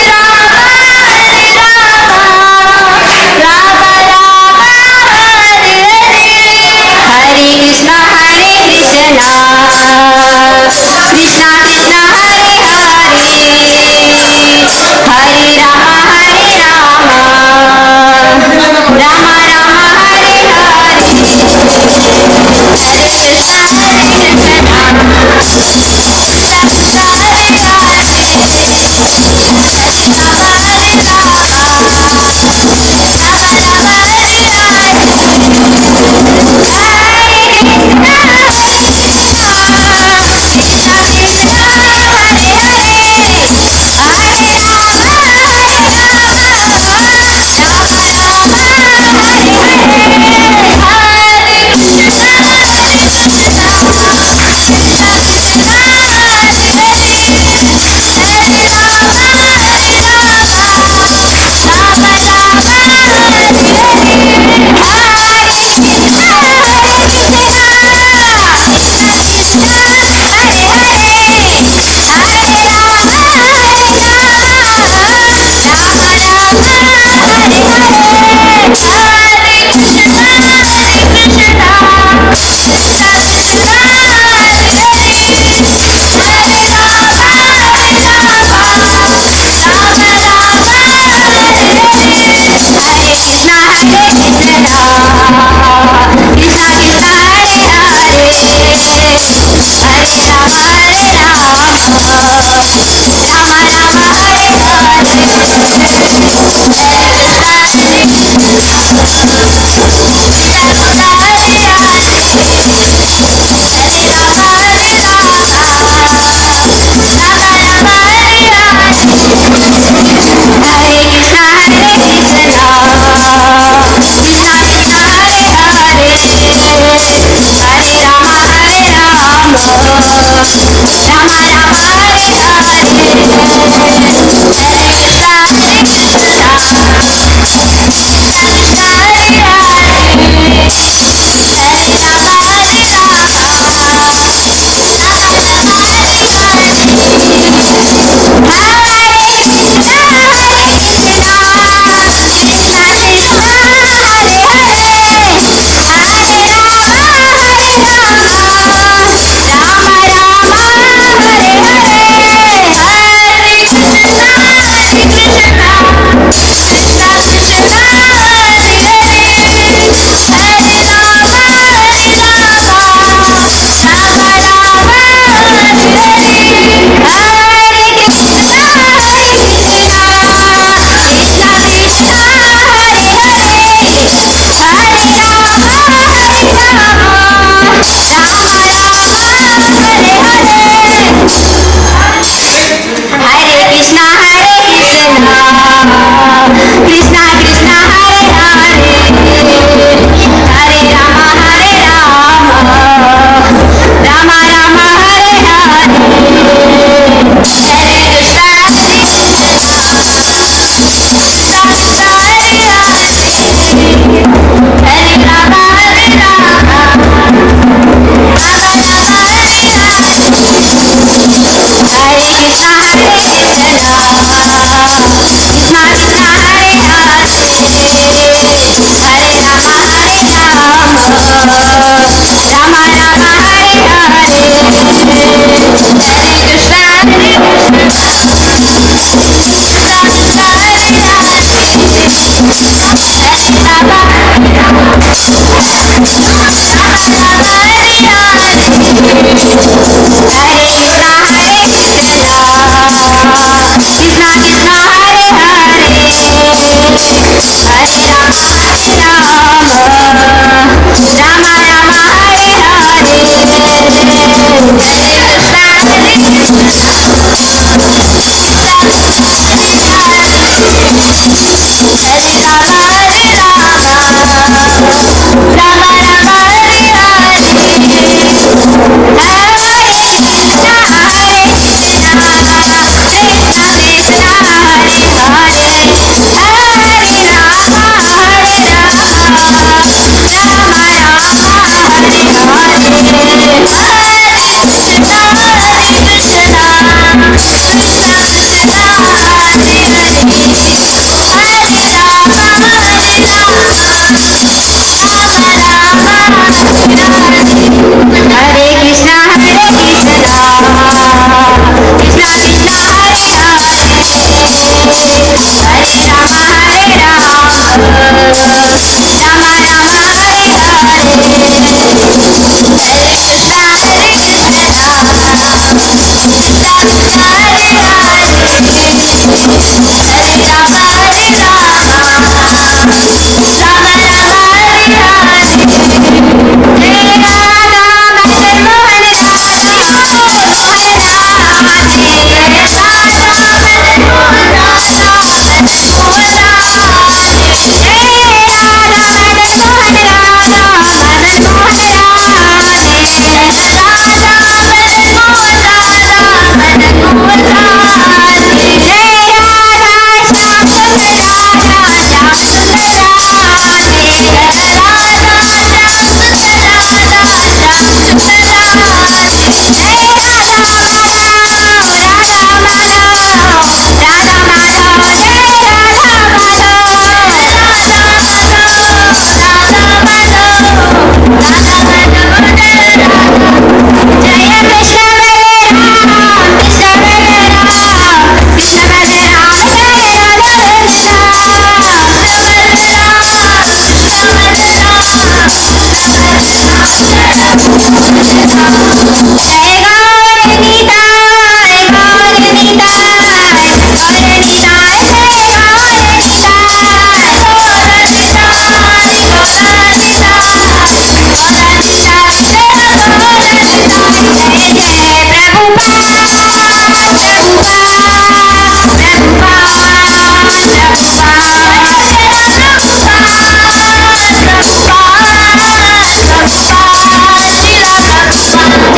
राम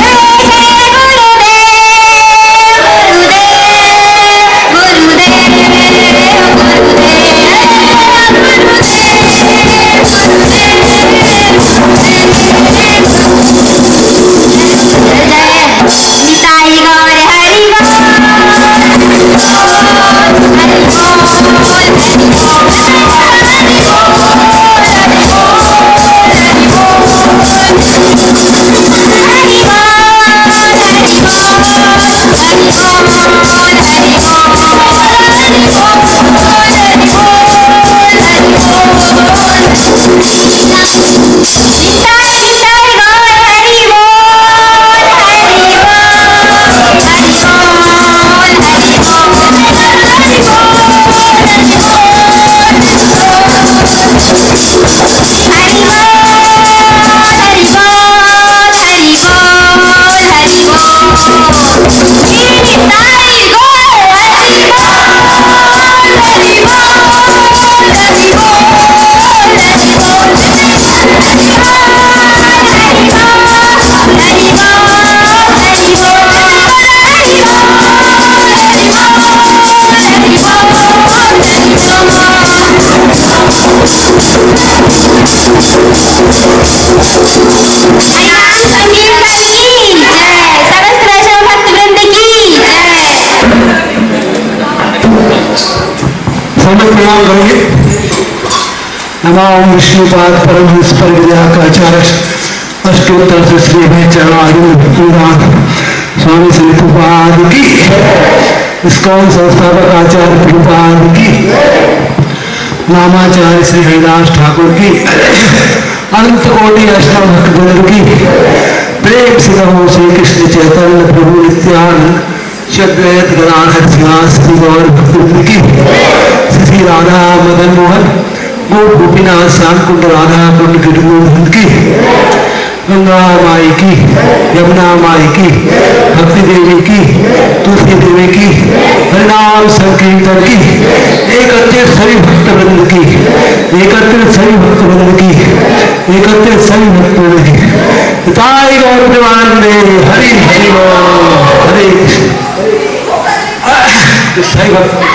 जय प्रणाम करेंगे। नमो विष्णुपाद परम हंस परिव्याकाचार्य अष्टोत्तर से श्री में चरणार्जुन पुराण स्वामी श्री प्रभुपाद की, इस्कॉन संस्थापक आचार्य प्रभुपाद की, नामाचार्य श्री हरिदास ठाकुर की, अनंत कोटि अष्टम भक्तवृंद की, प्रेम से नमो श्री कृष्ण चैतन्य प्रभु नित्यानंद शद्वैत गदाधर श्रीवासदि गौर भक्तवृंद की, श्री राधा मदन मोहन गोप गोपीनाथ श्याम कुंड राधा कुंड गिरिगोविंद की, गंगा माई की, यमुना माई की, भक्ति देवी की, तुलसी देवी की, हरिनाम संकीर्तन की, एकत्रित सभी भक्तवृंद की, एकत्रित सभी भक्तवृंद की, एकत्रित सभी भक्तवृंद की, पिताई गौर प्रेमानंदे हरि हरि बोल हरे कृष्ण भक्त